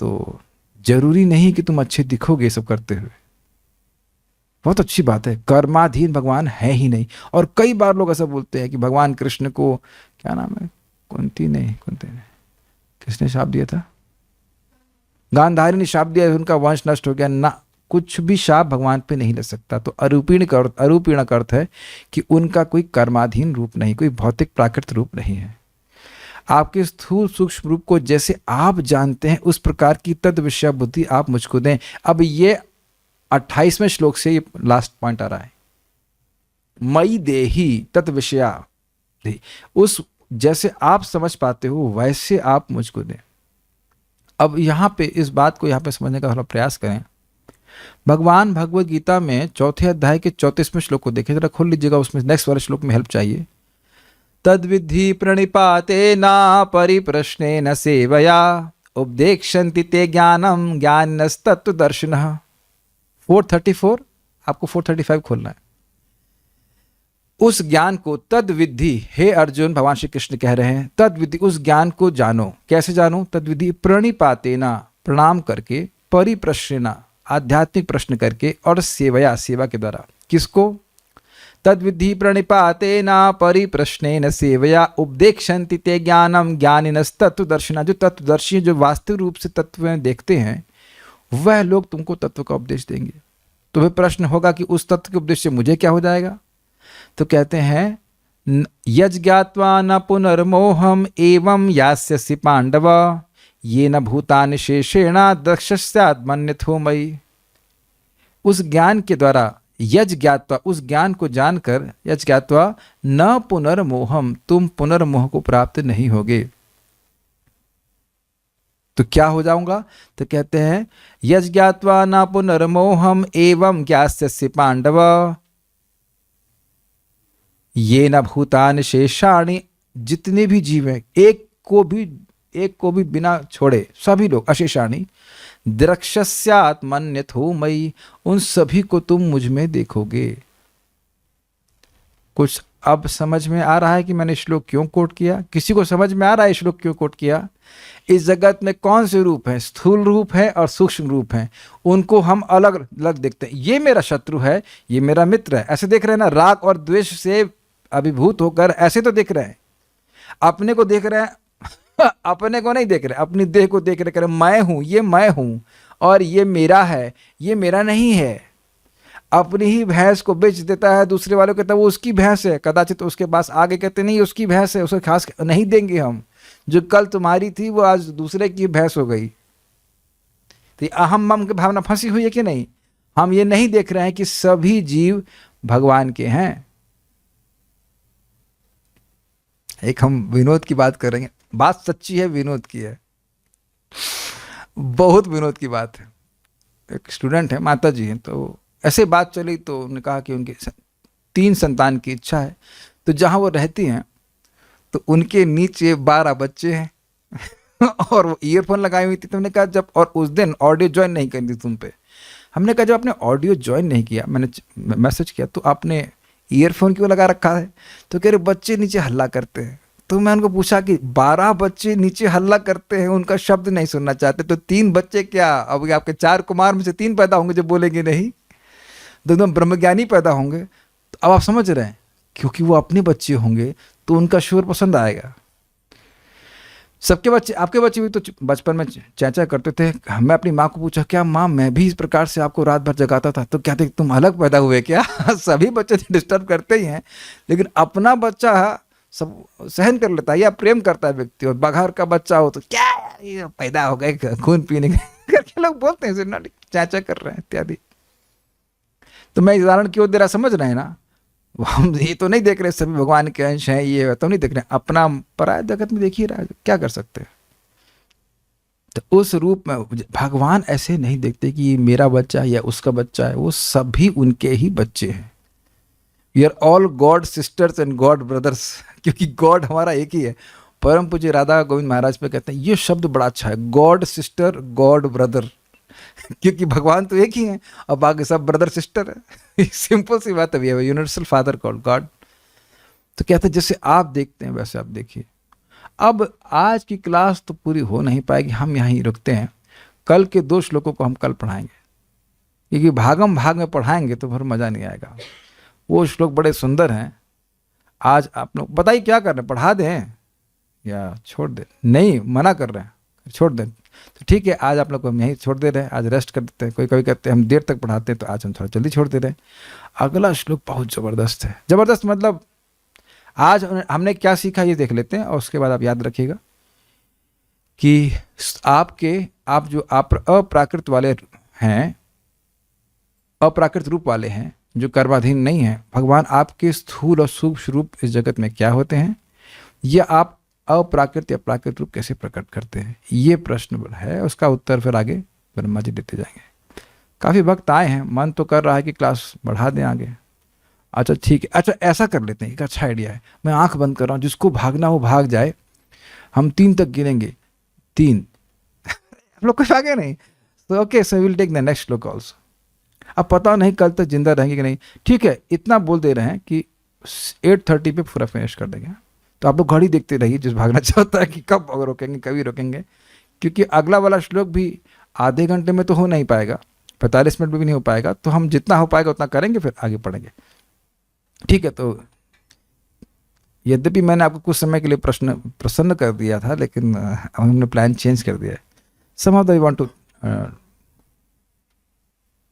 S1: तो जरूरी नहीं कि तुम अच्छे दिखोगे ये सब करते हुए। बहुत अच्छी बात है, कर्माधीन भगवान है ही नहीं। और कई बार लोग ऐसा बोलते हैं कि भगवान कृष्ण को, क्या नाम है, कुंती ने किसने शाप दिया था, गांधारी ने शाप दिया, उनका वंश नष्ट हो गया ना। कुछ भी शाप भगवान पे नहीं लग सकता। तो अरूपिण का अर्थ है कि उनका कोई कर्माधीन रूप नहीं, कोई भौतिक प्राकृत रूप नहीं है। आपके स्थूल सूक्ष्म रूप को जैसे आप जानते हैं उस प्रकार की तद विषय बुद्धि आप मुझको दें। अब ये 28वें श्लोक से ये लास्ट पॉइंट आ रहा है, मई देही तद विषया, उस जैसे आप समझ पाते हो वैसे आप मुझको दें। अब यहाँ पे इस बात को यहाँ पे समझने का थोड़ा प्रयास करें। भगवान भगवद गीता में 4थे अध्याय के 34वें श्लोक को देखें, जरा खोल लीजिएगा, उसमें नेक्स्ट वाले श्लोक में हेल्प चाहिए। तद विद्धि प्रणिपातेन परिप्रश्नेन सेवया उपदेक्षन्ति ते ज्ञानम ज्ञानिनस्तत्त्वदर्शिनः। 434, आपको 435 खोलना है। उस ज्ञान को तद विद्धि, हे अर्जुन, भगवान श्री कृष्ण कह रहे हैं, तद विद्धि, उस ज्ञान को जानो। कैसे जानो? तद विद्धि प्रणिपातेना, प्रणाम करके, परिप्रश्नेना, आध्यात्मिक प्रश्न करके, और सेवया, सेवा के द्वारा। किसको? तद विद्धि प्रणिपातेना परिप्रश्नेन सेवया उपदेक्षन्ति ते ज्ञानम ज्ञानिनस्तत्त्वदर्शिनः। जो तत्वदर्शी, जो वास्तविक रूप से तत्व में देखते हैं, वह लोग तुमको तत्व का उपदेश देंगे। तुम्हें प्रश्न होगा कि उस तत्व के उपदेश से मुझे क्या हो जाएगा? तो कहते हैं, यज्ञात्वा न पुनर्मोहम एवं यास्यसि पांडव ये न भूतानि शेषेण दक्षस्यात्मन्यथो मयि। उस ज्ञान के द्वारा, यज ज्ञात्वा, उस ज्ञान को जानकर, यज ज्ञात्वा न पुनर्मोहम, तुम पुनर्मोह को प्राप्त नहीं होगे। तो क्या हो जाऊंगा? तो कहते हैं, यज ज्ञात्वा न पुनर्मोहम एवं ज्ञास्यसि पांडव ये न भूतानि शेषाणि, जितने भी जीव हैं, एक को भी बिना छोड़े सभी लोग, अशेषाणि, द्रक्ष्यस्यात्मन्यथो मयि, उन सभी को तुम मुझ में देखोगे। कुछ अब समझ में आ रहा है कि मैंने श्लोक क्यों कोट किया? किसी को समझ में आ रहा है श्लोक क्यों कोट किया? इस जगत में कौन से रूप हैं? स्थूल रूप है और सूक्ष्म रूप है। उनको हम अलग अलग देखते हैं। ये मेरा शत्रु है, ये मेरा मित्र है, ऐसे देख रहे हैं ना। राग और द्वेष से अभिभूत होकर ऐसे तो देख रहे हैं। अपने को देख रहे हैं, अपने को नहीं देख रहे, अपनी देह को देख रहे, मैं हूं, ये मैं हूं और ये मेरा है, ये मेरा नहीं है। अपनी ही भैंस को बेच देता है दूसरे वालों को, कहता है वो उसकी भैंस है, कदाचित उसके पास आगे कहते नहीं उसकी भैंस है, उसे खास नहीं देंगे हम, जो कल तुम्हारी थी वो आज दूसरे की भैंस हो गई। तो अहम मम की भावना फंसी हुई है कि नहीं? हम ये नहीं देख रहे हैं कि सभी जीव भगवान के हैं। एक हम विनोद की बात करेंगे, बात सच्ची है, विनोद की है, बहुत विनोद की बात है। एक स्टूडेंट है, माता जी हैं, तो ऐसे बात चली तो उन्होंने कहा कि उनके 3 संतान की इच्छा है। तो जहाँ वो रहती हैं तो उनके नीचे 12 बच्चे हैं और वो ईयरफोन लगाई हुई थी। तो हमने कहा जब, और उस दिन ऑडियो ज्वाइन नहीं करी थी तुम पे, हमने कहा जब आपने ऑडियो ज्वाइन नहीं किया, मैंने मैसेज किया, तो आपने ईयरफोन क्यों लगा रखा है? तो कह रहे बच्चे नीचे हल्ला करते हैं। तो मैं उनको पूछा कि 12 बच्चे नीचे हल्ला करते हैं, उनका शब्द नहीं सुनना चाहते, तो 3 बच्चे क्या, अब आपके 4 कुमार में से 3 पैदा होंगे जो बोलेंगे नहीं, तो एकदम ब्रह्मज्ञानी पैदा होंगे। तो अब आप समझ रहे हैं, क्योंकि वो अपने बच्चे होंगे तो उनका शोर पसंद आएगा। सबके बच्चे, आपके बच्चे भी तो बचपन में चैचा करते थे। मैं अपनी माँ को पूछा, क्या माँ मैं भी इस प्रकार से आपको रात भर जगाता था? तो क्या थे तुम अलग पैदा हुए क्या? सभी बच्चे डिस्टर्ब करते ही हैं, लेकिन अपना बच्चा सब सहन कर लेता है या प्रेम करता है व्यक्ति। और बाहर का बच्चा हो तो क्या ये पैदा हो गए खून पीने करके लोग बोलते हैं, चाचा कर रहे हैं इत्यादि। तो मैं उदाहरण क्यों दे रहा, समझ रहे हैं ना? हम ये तो नहीं देख रहे सभी भगवान के अंश हैं, ये तो नहीं देख रहे, अपना पराया जगत में देख ही रहा है, क्या कर सकते हैं। तो उस रूप में भगवान ऐसे नहीं देखते कि ये मेरा बच्चा है या उसका बच्चा है, वो सभी उनके ही बच्चे हैं। We are all god sisters and god brothers, क्योंकि गॉड हमारा एक ही है। परम पूज्य राधा गोविंद महाराज पे कहते हैं ये शब्द बड़ा अच्छा है, गॉड सिस्टर गॉड ब्रदर, क्योंकि भगवान तो एक ही है और बाकी सब ब्रदर सिस्टर है। सिंपल सी बात है, यूनिवर्सल फादर कॉल्ड गॉड। तो कहते हैं जैसे आप देखते हैं वैसे आप देखिए। अब आज की क्लास तो पूरी हो नहीं पाएगी, हम यहाँ ही रुकते हैं। कल के 2 श्लोकों को हम कल पढ़ाएंगे, क्योंकि भागम भाग में पढ़ाएंगे तो फिर मज़ा नहीं आएगा। वो श्लोक बड़े सुंदर हैं। आज आप लोग बताइए क्या कर रहे हैं, पढ़ा दें या छोड़ दें? नहीं, मना कर रहे हैं, छोड़ दें। तो ठीक है, आज आप लोग को हम यहीं छोड़ दे रहे हैं, आज रेस्ट कर देते हैं। कोई कभी कहते हैं हम देर तक पढ़ाते हैं, तो आज हम थोड़ा जल्दी छोड़ दे रहे हैं। अगला श्लोक बहुत ज़बरदस्त है। ज़बरदस्त मतलब आज हमने क्या सीखा ये देख लेते हैं, और उसके बाद आप याद रखिएगा कि आप जो अप्राकृत वाले हैं, अप्राकृत रूप वाले हैं, जो कर्माधीन नहीं हैं, भगवान आपके स्थूल और सूक्ष्म रूप इस जगत में क्या होते हैं, या आप अप्राकृत या प्राकृत रूप कैसे प्रकट करते हैं, ये प्रश्न है। उसका उत्तर फिर आगे ब्रह्मा जी देते जाएंगे। काफ़ी वक्त आए हैं, मन तो कर रहा है कि क्लास बढ़ा दें आगे। अच्छा ठीक है, अच्छा ऐसा कर लेते हैं, एक अच्छा आइडिया है। मैं आंख बंद कर रहा हूँ, जिसको भागना हो भाग जाए, हम 3 तक गिनेंगे। 3 हम लोग कुछ आगे नहीं, तो okay, so will take the next shloka also. अब पता नहीं कल तक जिंदा रहेंगे कि नहीं, ठीक है, इतना बोल दे रहे हैं कि 8:30 पे पूरा फिनिश कर देंगे। तो आप लोग घड़ी देखते रहिए, जिस भागना चाहता है कि कब रोकेंगे, कभी रोकेंगे, क्योंकि अगला वाला श्लोक भी आधे घंटे में तो हो नहीं पाएगा, 45 मिनट में भी नहीं हो पाएगा। तो हम जितना हो पाएगा उतना करेंगे, फिर आगे पढ़ेंगे, ठीक है। तो यद्यपि मैंने आपको कुछ समय के लिए प्रसन्न कर दिया था, लेकिन हमने प्लान चेंज कर दिया है। Somehow I want to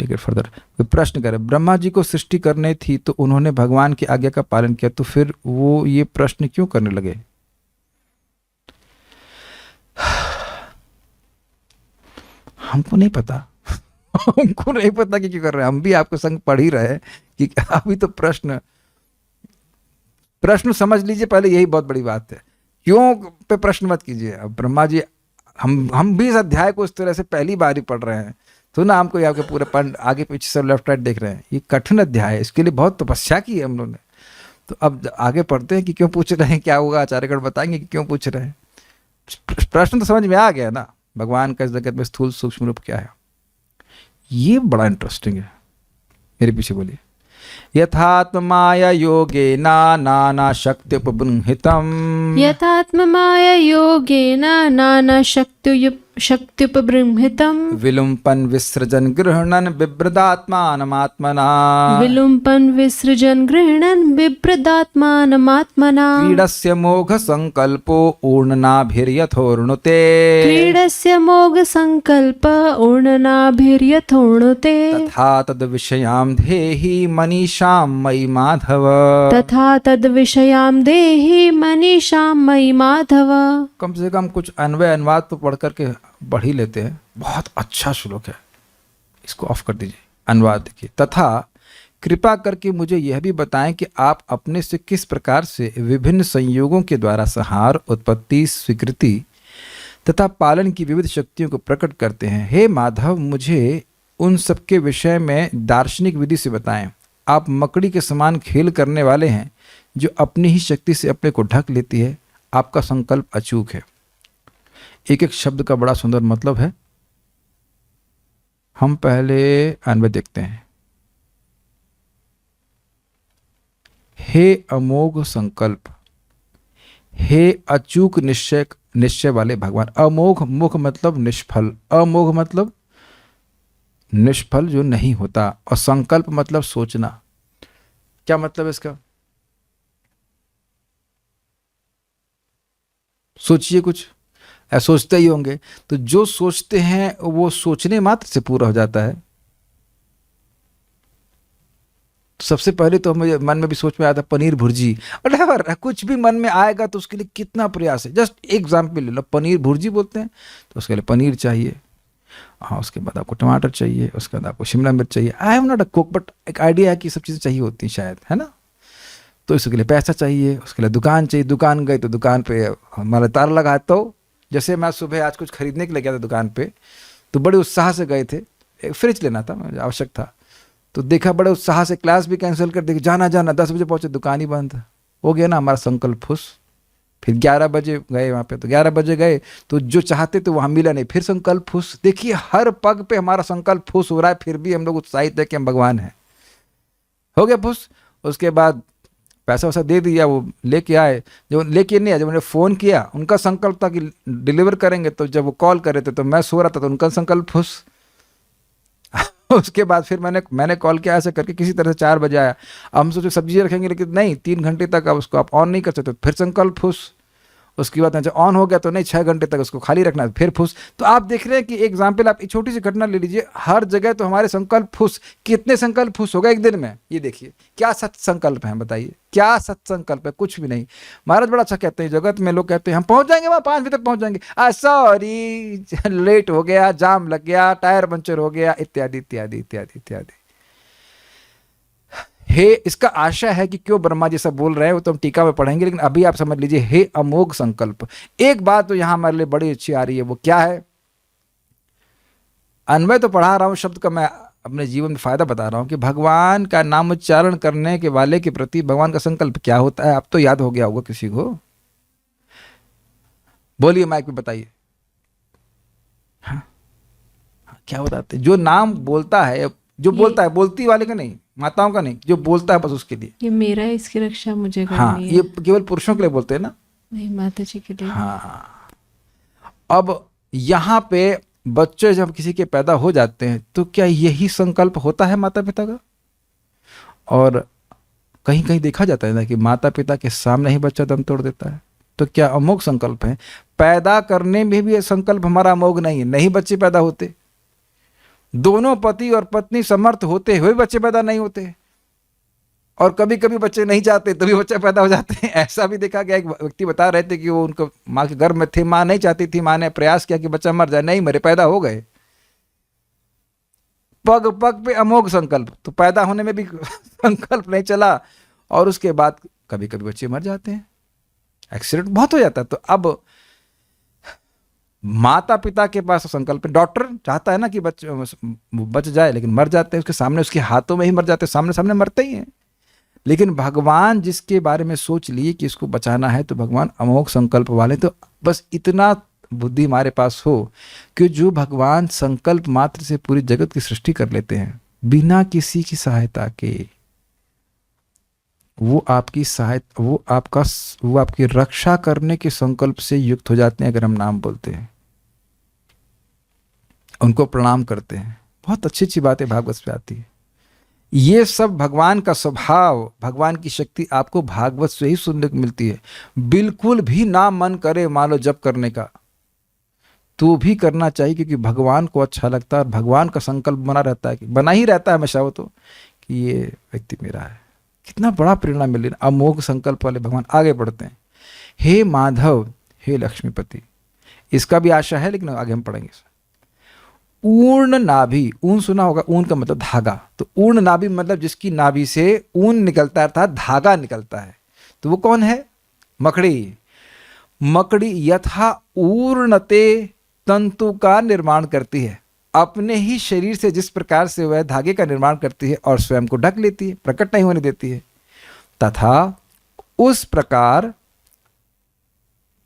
S1: take it further. प्रश्न करें, ब्रह्मा जी को सृष्टि करनी थी तो उन्होंने भगवान की आज्ञा का पालन किया, तो फिर वो ये प्रश्न क्यों करने लगे? हमको नहीं पता हमको नहीं पता कि क्यों कर रहे हैं। हम भी आपके संग पढ़ ही रहे हैं कि अभी तो प्रश्न समझ लीजिए पहले, यही बहुत बड़ी बात है। क्यों पे प्रश्न मत कीजिए। अब ब्रह्मा जी, हम भी इस अध्याय को इस तरह से पहली बार ही पढ़ रहे हैं, तो ना हमको आपके पूरे पंड आगे पीछे सब लेफ्ट राइट देख रहे हैं। ये कठिन अध्याय है, इसके लिए बहुत तपस्या की है हम लोगों ने। तो अब आगे पढ़ते हैं कि क्यों पूछ रहे हैं, क्या होगा, आचार्यगण बताएंगे कि क्यों पूछ रहे हैं। प्रश्न तो समझ में आ गया ना, भगवान का इस जगत में स्थूल सूक्ष्म रूप क्या है। ये बड़ा इंटरेस्टिंग है, मेरे पीछे बोलिए। यथात्माया योगेन नाना शक्ति उपबृंहितम्,
S2: यथात्ममाया योगेन नाना शक्त्युपबृंहितं,
S1: विलुम्पन् विसृजन् गृह्णन् बिभ्रदात्मानमात्मना,
S2: विलुम्पन् विसृजन् गृह्णन् बिभ्रदात्मानमात्मना,
S1: क्रीडस्य मोघ संकल्पो ऊर्णनाभिर्यथोर्णुते,
S2: क्रीडस्य मोघसङ्कल्प ऊर्णनाभिर्यथोर्णुते,
S1: तथा तद्विषयां देहि मनीषां मयि माधव,
S2: तथा तद्विषयां देहि मनीषां मयि माधव।
S1: कम से कम कुछ अन्वय अनुवाद तो पढ़ करके बढ़ ही लेते हैं। बहुत अच्छा श्लोक है, इसको ऑफ कर दीजिए, अनुवाद देखिए। तथा कृपा करके मुझे यह भी बताएं कि आप अपने से किस प्रकार से विभिन्न संयोगों के द्वारा संहार, उत्पत्ति, स्वीकृति तथा पालन की विविध शक्तियों को प्रकट करते हैं। हे माधव, मुझे उन सबके विषय में दार्शनिक विधि से बताएं। आप मकड़ी के समान खेल करने वाले हैं, जो अपनी ही शक्ति से अपने को ढक लेती है। आपका संकल्प अचूक है। एक एक शब्द का बड़ा सुंदर मतलब है। हम पहले अन्वय देखते हैं। हे अमोघ संकल्प, हे अचूक निश्चय वाले भगवान। अमोघ, मुख मतलब निष्फल, अमोघ मतलब निष्फल जो नहीं होता, और संकल्प मतलब सोचना। क्या मतलब है इसका? सोचिए कुछ, सोचते ही होंगे। तो जो सोचते हैं वो सोचने मात्र से पूरा हो जाता है। सबसे पहले तो मुझे मन में भी सोच में आया था पनीर भुर्जी, और कुछ भी मन में आएगा तो उसके लिए कितना प्रयास है। जस्ट एग्जाम्पल ले लो, पनीर भुर्जी बोलते हैं तो उसके लिए पनीर चाहिए, हाँ, उसके बाद आपको टमाटर चाहिए, उसके बाद आपको शिमला मिर्च चाहिए। I am not a cook, but एक आइडिया है कि सब चीज़ें चाहिए होती हैं शायद, है ना। तो इसके लिए पैसा चाहिए, उसके लिए दुकान चाहिए। दुकान गए तो दुकान पे हमारा तार लगा। तो जैसे मैं सुबह आज कुछ खरीदने के लिए गया था दुकान पे, तो बड़े उत्साह से गए थे, एक फ्रिज लेना था, मुझे आवश्यक था। तो देखा बड़े उत्साह से, क्लास भी कैंसिल कर दी, जाना 10 बजे पहुंचे, दुकान ही बंद था। हो गया ना हमारा संकल्प फुस। फिर 11 बजे गए वहाँ पे, तो 11 बजे गए तो जो चाहते तो वहाँ मिला नहीं, फिर संकल्प फुस। देखिए हर पग पे हमारा संकल्प फुस हो रहा है, फिर भी हम लोग उत्साहित है कि हम भगवान हैं। हो गया फुस। उसके बाद पैसा वैसा दे दिया, वो लेके आए। जो लेके नहीं आए, जब उन्होंने फ़ोन किया, उनका संकल्प था कि डिलीवर करेंगे, तो जब वो कॉल कर रहे थे तो मैं सो रहा था, तो उनका संकल्प फुस। उसके बाद फिर मैंने कॉल किया ऐसे करके, किसी तरह से 4 बजे आया। अब हम सोचे सब्जी रखेंगे, लेकिन नहीं, 3 घंटे तक अब उसको आप ऑन नहीं कर सकते, फिर संकल्प फुस। उसके बाद ऑन हो गया तो नहीं, 6 घंटे तक उसको खाली रखना है, फिर फुस। तो आप देख रहे हैं कि एग्जाम्पल, आप एक छोटी सी घटना ले लीजिए, हर जगह तो हमारे संकल्प फुस। कितने संकल्प फुस हो गए एक दिन में, ये देखिए। क्या सत संकल्प है बताइए, क्या सत संकल्प है? कुछ भी नहीं। महाराज बड़ा अच्छा कहते हैं, जगत में लोग कहते हैं हम पहुंच जाएंगे वहां 5 बजे तक पहुंच जाएंगे, सॉरी लेट हो गया, जाम लग गया, टायर पंचर हो गया, इत्यादि इत्यादि इत्यादि इत्यादि। हे, इसका आशा है कि क्यों ब्रह्मा जी सब बोल रहे हैं वो तो हम टीका में पढ़ेंगे, लेकिन अभी आप समझ लीजिए, हे अमोघ संकल्प। एक बात तो यहां हमारे लिए बड़ी अच्छी आ रही है, वो क्या है? अन्वय तो पढ़ा रहा हूं, शब्द का मैं अपने जीवन में फायदा बता रहा हूं कि भगवान का नाम उच्चारण करने के वाले के प्रति भगवान का संकल्प क्या होता है। अब तो याद हो गया होगा किसी को, बोलिए माइक पे बताइए। हाँ, क्या बताते? जो नाम बोलता है, जो बोलता है, बोलती वाले का नहीं, माताओं का नहीं, जो बोलता है बस उसके लिए।
S2: ये मेरा है, इसकी रक्षा मुझे करनी
S1: हाँ,
S2: है।
S1: ये केवल पुरुषों के लिए बोलते हैं ना?
S2: नहीं, माता जी के लिए।
S1: हाँ। अब यहाँ पे बच्चे जब किसी के पैदा हो जाते हैं तो क्या यही संकल्प होता है माता पिता का? और कहीं कहीं देखा जाता है ना कि माता पिता के सामने ही बच्चा दम तोड़ देता है। तो क्या अमोघ संकल्प है? पैदा करने में भी ये संकल्प हमारा अमोघ नहीं है, नहीं बच्चे पैदा होते। दोनों पति और पत्नी समर्थ होते हुए बच्चे पैदा नहीं होते, और कभी कभी बच्चे नहीं चाहते तो भी बच्चे पैदा हो जाते हैं। ऐसा भी देखा गया, एक व्यक्ति बता रहे थे कि वो उनको माँ के गर्भ में थे, माँ नहीं चाहती थी, माँ ने प्रयास किया कि बच्चा मर जाए, नहीं मरे, पैदा हो गए। पग पग पे अमोघ संकल्प, तो पैदा होने में भी संकल्प नहीं चला, और उसके बाद कभी कभी बच्चे मर जाते हैं, एक्सीडेंट बहुत हो जाता है। तो अब माता पिता के पास संकल्प, डॉक्टर चाहता है ना कि बच जाए, लेकिन मर जाते हैं उसके सामने, उसके हाथों में ही मर जाते हैं, सामने सामने मरते ही हैं। लेकिन भगवान जिसके बारे में सोच लिए कि इसको बचाना है, तो भगवान अमोघ संकल्प वाले। तो बस इतना बुद्धि हमारे पास हो कि जो भगवान संकल्प मात्र से पूरी जगत की सृष्टि कर लेते हैं बिना किसी की सहायता के, वो आपकी सहायता, वो आपकी रक्षा करने के संकल्प से युक्त हो जाते हैं। अगर हम नाम बोलते हैं, उनको प्रणाम करते हैं, बहुत अच्छी अच्छी बातें भागवत में आती है। ये सब भगवान का स्वभाव, भगवान की शक्ति आपको भागवत से ही सुनने को मिलती है। बिल्कुल भी ना मन करे मान लो जप करने का, तो भी करना चाहिए, क्योंकि भगवान को अच्छा लगता है और भगवान का संकल्प बना रहता है, कि बना ही रहता है हमेशा वो, तो कि ये व्यक्ति मेरा है। कितना बड़ा प्रेरणा मिल रही है। अमोघ संकल्प वाले भगवान आगे बढ़ते हैं। हे माधव, हे लक्ष्मीपति, इसका भी आशा है, लेकिन आगे हम पढ़ेंगे। ऊर्ण नाभि, ऊन सुना होगा, ऊन का मतलब धागा, तो ऊर्ण नाभि मतलब जिसकी नाभि से ऊन निकलता है, अर्थात धागा निकलता है। तो वो कौन है? मकड़ी। मकड़ी यथा ऊर्णते तंतु का निर्माण करती है, अपने ही शरीर से जिस प्रकार से वह धागे का निर्माण करती है और स्वयं को ढक लेती है, प्रकट नहीं होने देती है, तथा उस प्रकार,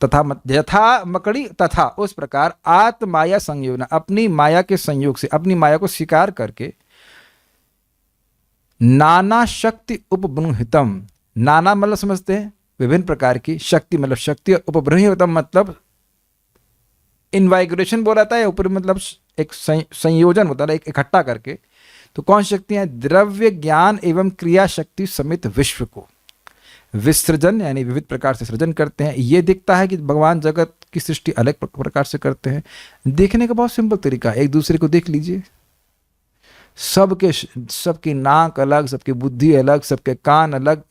S1: तथा यथा मकड़ी, तथा उस प्रकार आत्माया संयोजन, अपनी माया के संयोग से, अपनी माया को स्वीकार करके, नाना शक्ति उपबृंहितम, नाना मतलब समझते हैं विभिन्न प्रकार की, शक्ति मतलब शक्ति, और उपबृंहितम मतलब इनवाइग्रेशन बोला जाता है, ऊपर मतलब एक संयोजन होता है, एक इकट्ठा करके। तो कौन शक्तियां? द्रव्य ज्ञान एवं क्रिया शक्ति समेत विश्व को विसर्जन, यानी विविध प्रकार से सृजन करते हैं। ये दिखता है कि भगवान जगत की सृष्टि अलग प्रकार से करते हैं। देखने का बहुत सिंपल तरीका, एक दूसरे को देख लीजिए, सबकी नाक अलग, सबकी बुद्धि अलग, सबके कान अलग,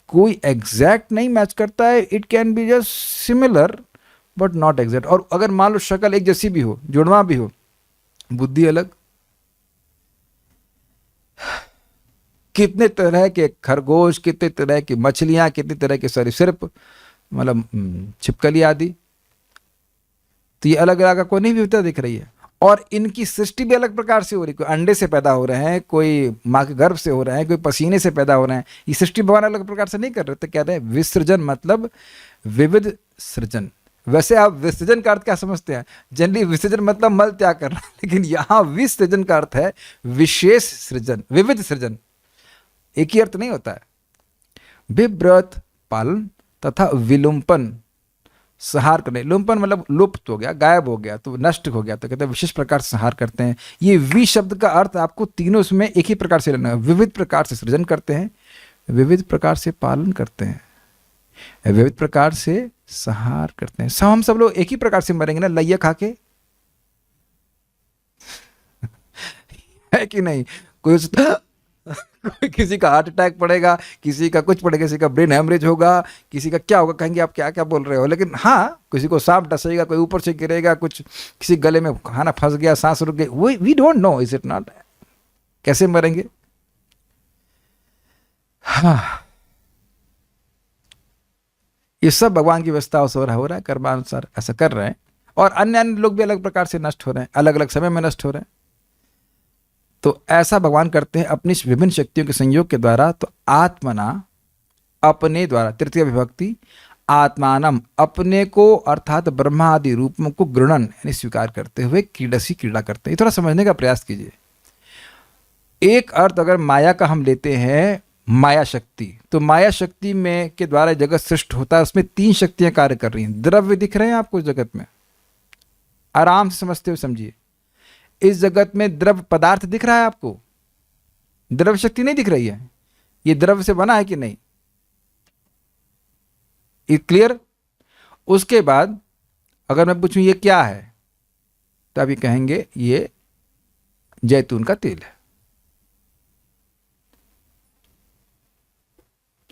S1: कोई एग्जैक्ट नहीं मैच करता है। It can be just similar but not exact. और अगर मान लो शक्ल एक जैसी भी हो, जुड़वा भी हो, बुद्धि अलग। कितने तरह के खरगोश, कितने तरह की मछलियां, कितने तरह के सरीसृप, मतलब छिपकली आदि, तो ये अलग अलग को नहीं विविधता दिख रही है। और इनकी सृष्टि भी अलग प्रकार से हो रही है। कोई अंडे से पैदा हो रहे हैं, कोई माँ के गर्भ से हो रहे हैं, कोई पसीने से पैदा हो रहे हैं। ये सृष्टि भगवान अलग प्रकार से नहीं कर रहे। तो कह रहे हैं विसर्जन मतलब विविध सृजन। वैसे आप विसर्जन का अर्थ क्या समझते हैं? जनरली विसर्जन मतलब मल त्याग करना, लेकिन यहाँ विसर्जन का अर्थ है विशेष सृजन, विविध सृजन। एक ही अर्थ नहीं होता है। विव्रत पालन तथा विलुम्पन, संहार करने। लुम्पन मतलब लुप्त हो गया, गायब हो गया, तो नष्ट हो गया, तो कहते हैं विशेष प्रकार से संहार करते हैं। ये वि शब्द का अर्थ आपको तीनों इसमें एक ही प्रकार से लेना है। विविध प्रकार से सृजन करते हैं, विविध प्रकार से पालन करते हैं। विविध प्रकार से संहार करते हैं। हम सब लोग एक ही प्रकार से मरेंगे ना, लैया खा के, है कि नहीं? कोई किसी का हार्ट अटैक पड़ेगा, किसी का कुछ पड़ेगा, किसी का ब्रेन हेमरेज होगा, किसी का क्या होगा, कहेंगे आप क्या क्या बोल रहे हो। लेकिन हाँ, किसी को सांप डसेगा, कोई ऊपर से गिरेगा, कुछ किसी गले में खाना फंस गया, सांस रुक गई, we don't know, is it not? कैसे मरेंगे? हाँ, ये सब भगवान की व्यवस्था से हो रहा है, कर्मानुसार ऐसा कर रहे हैं। और अन्य अन्य लोग भी अलग प्रकार से नष्ट हो रहे हैं, अलग अलग समय में नष्ट हो रहे हैं। तो ऐसा भगवान करते हैं अपनी विभिन्न शक्तियों के संयोग के द्वारा। तो आत्मना, अपने द्वारा, तृतीय विभक्ति, आत्मानम, अपने को अर्थात ब्रह्मा आदि रूपों को गृणन यानी स्वीकार करते हुए क्रीडसी, क्रीड़ा करते हैं। थोड़ा समझने का प्रयास कीजिए। एक अर्थ अगर माया का हम लेते हैं, माया शक्ति, तो माया शक्ति में के द्वारा जगत सृष्ट होता है। उसमें 3 शक्तियां कार्य कर रही हैं। द्रव्य दिख रहे हैं आपको इस जगत में, आराम से समझते हुए समझिए। इस जगत में द्रव्य पदार्थ दिख रहा है आपको, द्रव्य शक्ति नहीं दिख रही है। ये द्रव्य से बना है कि नहीं? ये क्लियर? उसके बाद अगर मैं पूछूं ये क्या है, तो आप ये कहेंगे ये जैतून का तेल है।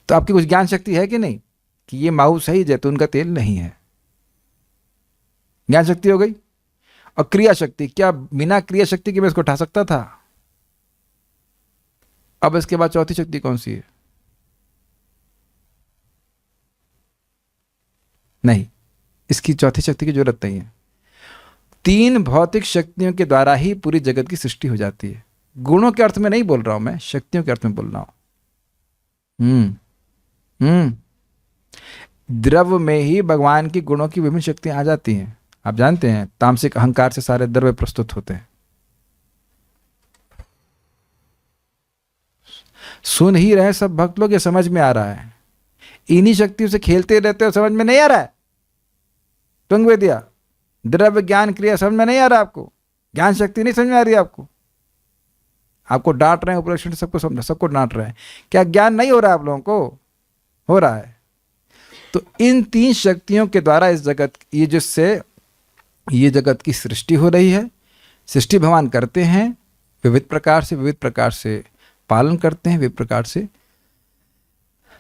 S1: तो आपकी कुछ ज्ञान शक्ति है कि नहीं कि ये माउस है, ये जैतून का तेल नहीं है? ज्ञान शक्ति हो गई। और क्रिया शक्ति, क्या बिना क्रिया शक्ति के मैं इसको उठा सकता था? अब इसके बाद चौथी शक्ति कौन सी है? नहीं, इसकी चौथी शक्ति की जरूरत नहीं है। 3 भौतिक शक्तियों के द्वारा ही पूरी जगत की सृष्टि हो जाती है। गुणों के अर्थ में नहीं बोल रहा हूं मैं, शक्तियों के अर्थ में बोल रहा हूं। द्रव्य में ही भगवान की गुणों की विभिन्न शक्तियां आ जाती हैं। आप जानते हैं तामसिक अहंकार से सारे द्रव्य प्रस्तुत होते हैं। सुन ही रहे सब भक्त लोग, ये समझ में आ रहा है। इन्हीं शक्तियों से खेलते रहते हो, समझ में नहीं आ रहा है? तुंग वेदिया, द्रव्य ज्ञान क्रिया समझ में नहीं आ रहा आपको? ज्ञान शक्ति नहीं समझ में आ रही है आपको? आपको डांट रहे हैं उपलक्षण, सबको समझ, सबको डांट रहे हैं। क्या ज्ञान नहीं हो रहा है आप लोगों को? हो रहा है। तो इन 3 शक्तियों के द्वारा इस जगत, ये जिससे ये जगत की सृष्टि हो रही है, सृष्टि भगवान करते हैं, विविध प्रकार से पालन करते हैं, विविध प्रकार से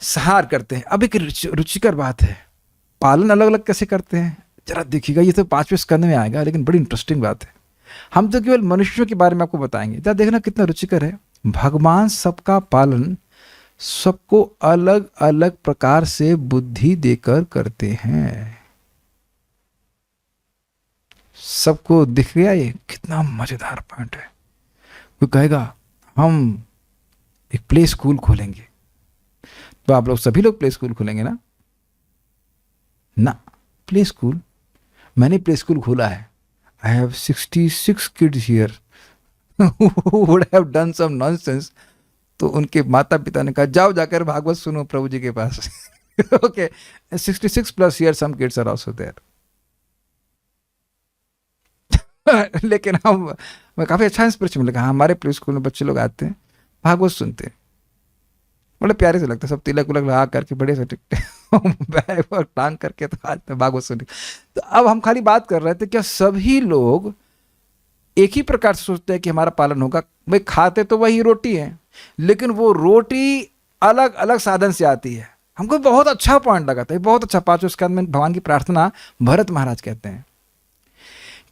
S1: संहार करते हैं। अब एक रुचिकर बात है, पालन अलग अलग कैसे करते हैं जरा देखिएगा। ये तो 5वें स्कंद में आएगा, लेकिन बड़ी इंटरेस्टिंग बात है। हम तो केवल मनुष्यों के बारे में आपको बताएंगे, जरा देखना कितना रुचिकर है। भगवान सबका पालन सबको अलग अलग प्रकार से बुद्धि देकर करते हैं। सबको दिख गया? ये कितना मजेदार पॉइंट है। कोई कहेगा हम एक प्ले स्कूल खोलेंगे, तो आप लोग सभी लोग प्ले स्कूल खोलेंगे ना? ना, प्ले स्कूल, मैंने प्ले स्कूल खोला है। I have 66 kids here who would have done some nonsense। तो उनके माता पिता ने कहा जाओ जाकर भागवत सुनो प्रभु जी के पास। Okay, 66 plus here some kids are also there. लेकिन मैं काफी अच्छा इंस्पिरेशन मिला। हमारे प्ले स्कूल में बच्चे लोग आते हैं, भागवत सुनते हैं, बड़े प्यारे से लगता है। सब तिलक उलक लगा करके बड़े से टिकते बैग और टांग करके तो आज में भागवत सुनते। तो अब हम खाली बात कर रहे थे, क्या सभी लोग एक ही प्रकार से सोचते हैं कि हमारा पालन होगा? भाई खाते तो वही रोटी है, लेकिन वो रोटी अलग अलग साधन से आती है। हमको बहुत अच्छा पॉइंट लगा था, बहुत अच्छा। 5वें स्कंद में भगवान की प्रार्थना भरत महाराज कहते हैं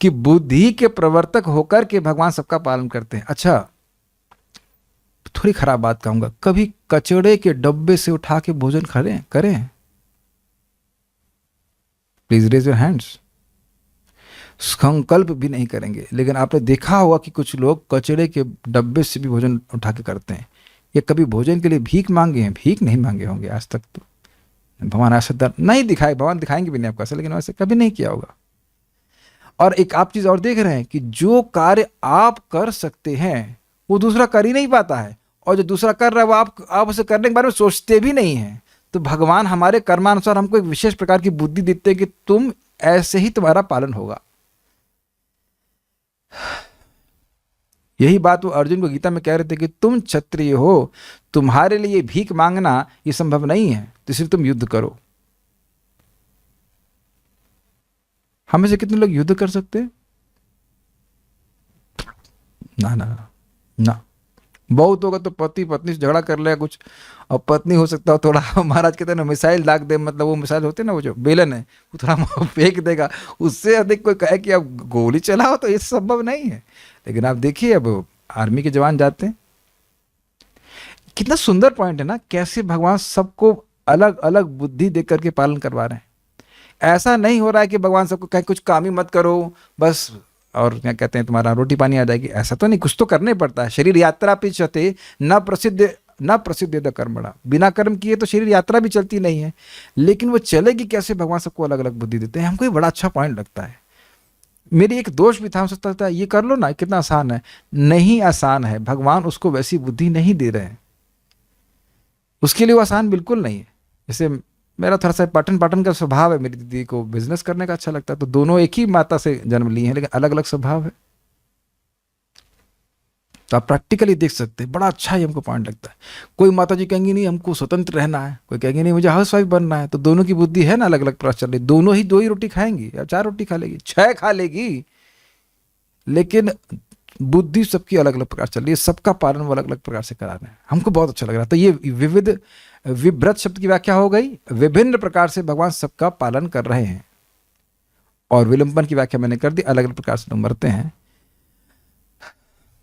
S1: कि बुद्धि के प्रवर्तक होकर के भगवान सबका पालन करते हैं। अच्छा, थोड़ी खराब बात कहूंगा, कभी कचड़े के डब्बे से उठा के भोजन करें? Please raise your hands. संकल्प भी नहीं करेंगे, लेकिन आपने देखा होगा कि कुछ लोग कचड़े के डब्बे से भी भोजन उठा के करते हैं। ये कभी भोजन के लिए भीख मांगे हैं? भीख नहीं मांगे होंगे आज तक। तो भगवान ऐसा नहीं दिखाए, भगवान दिखाएंगे भी नहीं आपको ऐसा, लेकिन वैसे कभी नहीं किया होगा। और एक आप चीज और देख रहे हैं कि जो कार्य आप कर सकते हैं वो दूसरा कर ही नहीं पाता है, और जो दूसरा कर रहा है वो आप उसे करने के बारे में सोचते भी नहीं हैं। तो भगवान हमारे कर्मानुसार हमको एक विशेष प्रकार की बुद्धि देते हैं कि तुम ऐसे ही तुम्हारा पालन होगा। यही बात वो अर्जुन को गीता में कह रहे थे कि तुम क्षत्रिय हो, तुम्हारे लिए भीख मांगना ये संभव नहीं है, तो इसलिए तुम युद्ध करो। हम में से कितने लोग युद्ध कर सकते हैं? ना ना ना। बहुत होगा तो पति पत्नी से झगड़ा कर लेगा कुछ, और पत्नी हो सकता है थोड़ा महाराज कहते हैं ना मिसाइल दाग दे, मतलब वो मिसाइल होते हैं ना, वो जो बेलन है वो थोड़ा फेंक देगा। उससे अधिक कोई कहे कि अब गोली चलाओ तो ये संभव नहीं है। लेकिन आप देखिए अब आर्मी के जवान जाते हैं, कितना सुंदर पॉइंट है ना, कैसे भगवान सबको अलग अलग बुद्धि दे करके पालन करवा रहे हैं। ऐसा नहीं हो रहा है कि भगवान सबको कहीं कुछ काम ही मत करो बस, और क्या कहते हैं तुम्हारा रोटी पानी आ जाएगी, ऐसा तो नहीं, कुछ तो करने पड़ता है। शरीर यात्रा भी चलते न प्रसिद्ध कर्मणा, बिना कर्म किए तो शरीर यात्रा भी चलती नहीं है। लेकिन वो चलेगी कैसे, भगवान सबको अलग अलग बुद्धि देते हैं। हमको ये बड़ा अच्छा पॉइंट लगता है। मेरी एक दोष भी था, हो सकता था ये कर लो ना, कितना आसान है। नहीं आसान है, भगवान उसको वैसी बुद्धि नहीं दे रहे हैं, उसके लिए वो आसान बिल्कुल नहीं है। जैसे मेरा थोड़ा सा पाटन पाटन का स्वभाव है, मेरी दीदी को बिजनेस करने का अच्छा लगता है, तो दोनों एक ही माता से जन्म लिए हैं लेकिन अलग अलग स्वभाव है। तो आप प्रैक्टिकली देख सकते हैं, बड़ा अच्छा ही हमको पॉइंट लगता है। कोई माता जी कहेंगी नहीं हमको स्वतंत्र रहना है, कोई कहेंगे नहीं मुझे हाउस वाइफ बनना है, तो दोनों की बुद्धि है ना अलग अलग प्रकार चल रही। दोनों ही 2 ही रोटी खाएंगी या 4 रोटी खा लेगी, 6 खा लेगी, लेकिन बुद्धि सबकी अलग अलग प्रकार चल रही है, सबका पालन वो अलग अलग प्रकार से करा रहे हैं। हमको बहुत अच्छा लग रहा है। तो ये विविध, विव्रत शब्द की व्याख्या हो गई, विभिन्न प्रकार से भगवान सबका पालन कर रहे हैं। और विलंबन की व्याख्या मैंने कर दी, अलग अलग प्रकार से लोग मरते हैं,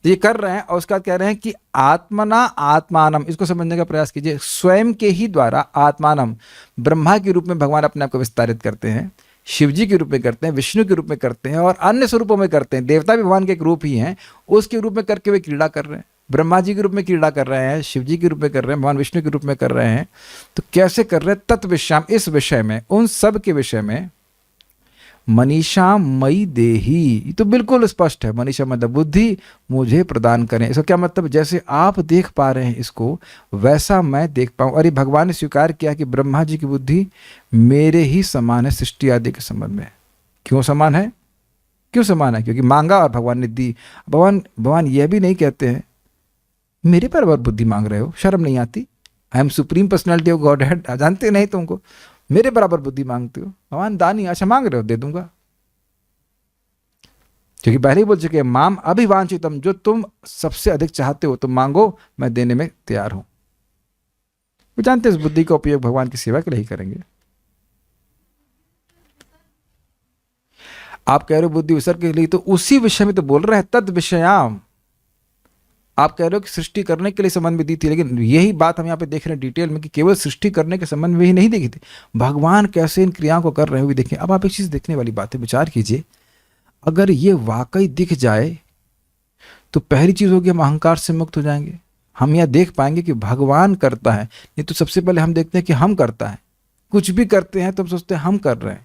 S1: ये कर रहे हैं। और उसके बाद कह रहे हैं कि आत्मना आत्मानम, इसको समझने का प्रयास कीजिए। स्वयं के ही द्वारा आत्मानम, ब्रह्मा के रूप में भगवान अपने आप को विस्तारित करते हैं, शिव जी के रूप में करते हैं, विष्णु के रूप में करते हैं, और अन्य स्वरूपों में करते हैं। देवता भी भगवान के एक रूप ही हैं, उसके रूप में करके वे क्रीड़ा कर रहे हैं। ब्रह्मा जी के रूप में क्रीड़ा कर रहे हैं, शिव जी के रूप में कर रहे हैं, भगवान विष्णु के रूप में कर रहे हैं। तो कैसे कर रहे हैं? तत्विषयाम, इस विषय में, उन सब के विषय में, मनीषा मई देही, ये तो बिल्कुल स्पष्ट है। मनीषा मतलब बुद्धि, मुझे प्रदान करें। इसका क्या मतलब? जैसे आप देख पा रहे हैं इसको, वैसा मैं देख पाऊं। और ये भगवान ने स्वीकार किया कि ब्रह्मा जी की बुद्धि मेरे ही समान है सृष्टि आदि के संबंध में। क्यों समान है? क्यों समान है? क्योंकि मांगा और भगवान ने दी। भगवान यह भी नहीं कहते हैं मेरे पर और बुद्धि मांग रहे हो, शर्म नहीं आती? I am supreme personality of God head, जानते नहीं तुमको, मेरे बराबर बुद्धि मांगते हो। भगवान दानी, अच्छा मांग रहे हो, दे दूंगा। क्योंकि पहले ही बोल चुके हैं, माम अभिवांछितम, जो तुम सबसे अधिक चाहते हो तुम मांगो, मैं देने में तैयार हूं। वो जानते हैं इस बुद्धि का उपयोग भगवान की सेवा के लिए ही करेंगे। आप कह रहे हो बुद्धि विसर्ग के लिए, तो उसी विषय में तो बोल रहे हैं, तद विषयाम। आप कह रहे हो कि सृष्टि करने के लिए संबंध में दी थी, लेकिन यही बात हम यहाँ पे देख रहे हैं डिटेल में कि केवल सृष्टि करने के संबंध में ही नहीं देखी थी, भगवान कैसे इन क्रियाओं को कर रहे हो भी देखें। अब आप एक चीज देखने वाली बात है, विचार कीजिए, अगर ये वाकई दिख जाए तो पहली चीज होगी हम अहंकार से मुक्त हो जाएंगे। हम यह देख पाएंगे कि भगवान करता है, नहीं तो सबसे पहले हम देखते हैं कि हम करता है। कुछ भी करते हैं तो हम सोचते हैं हम कर रहे हैं।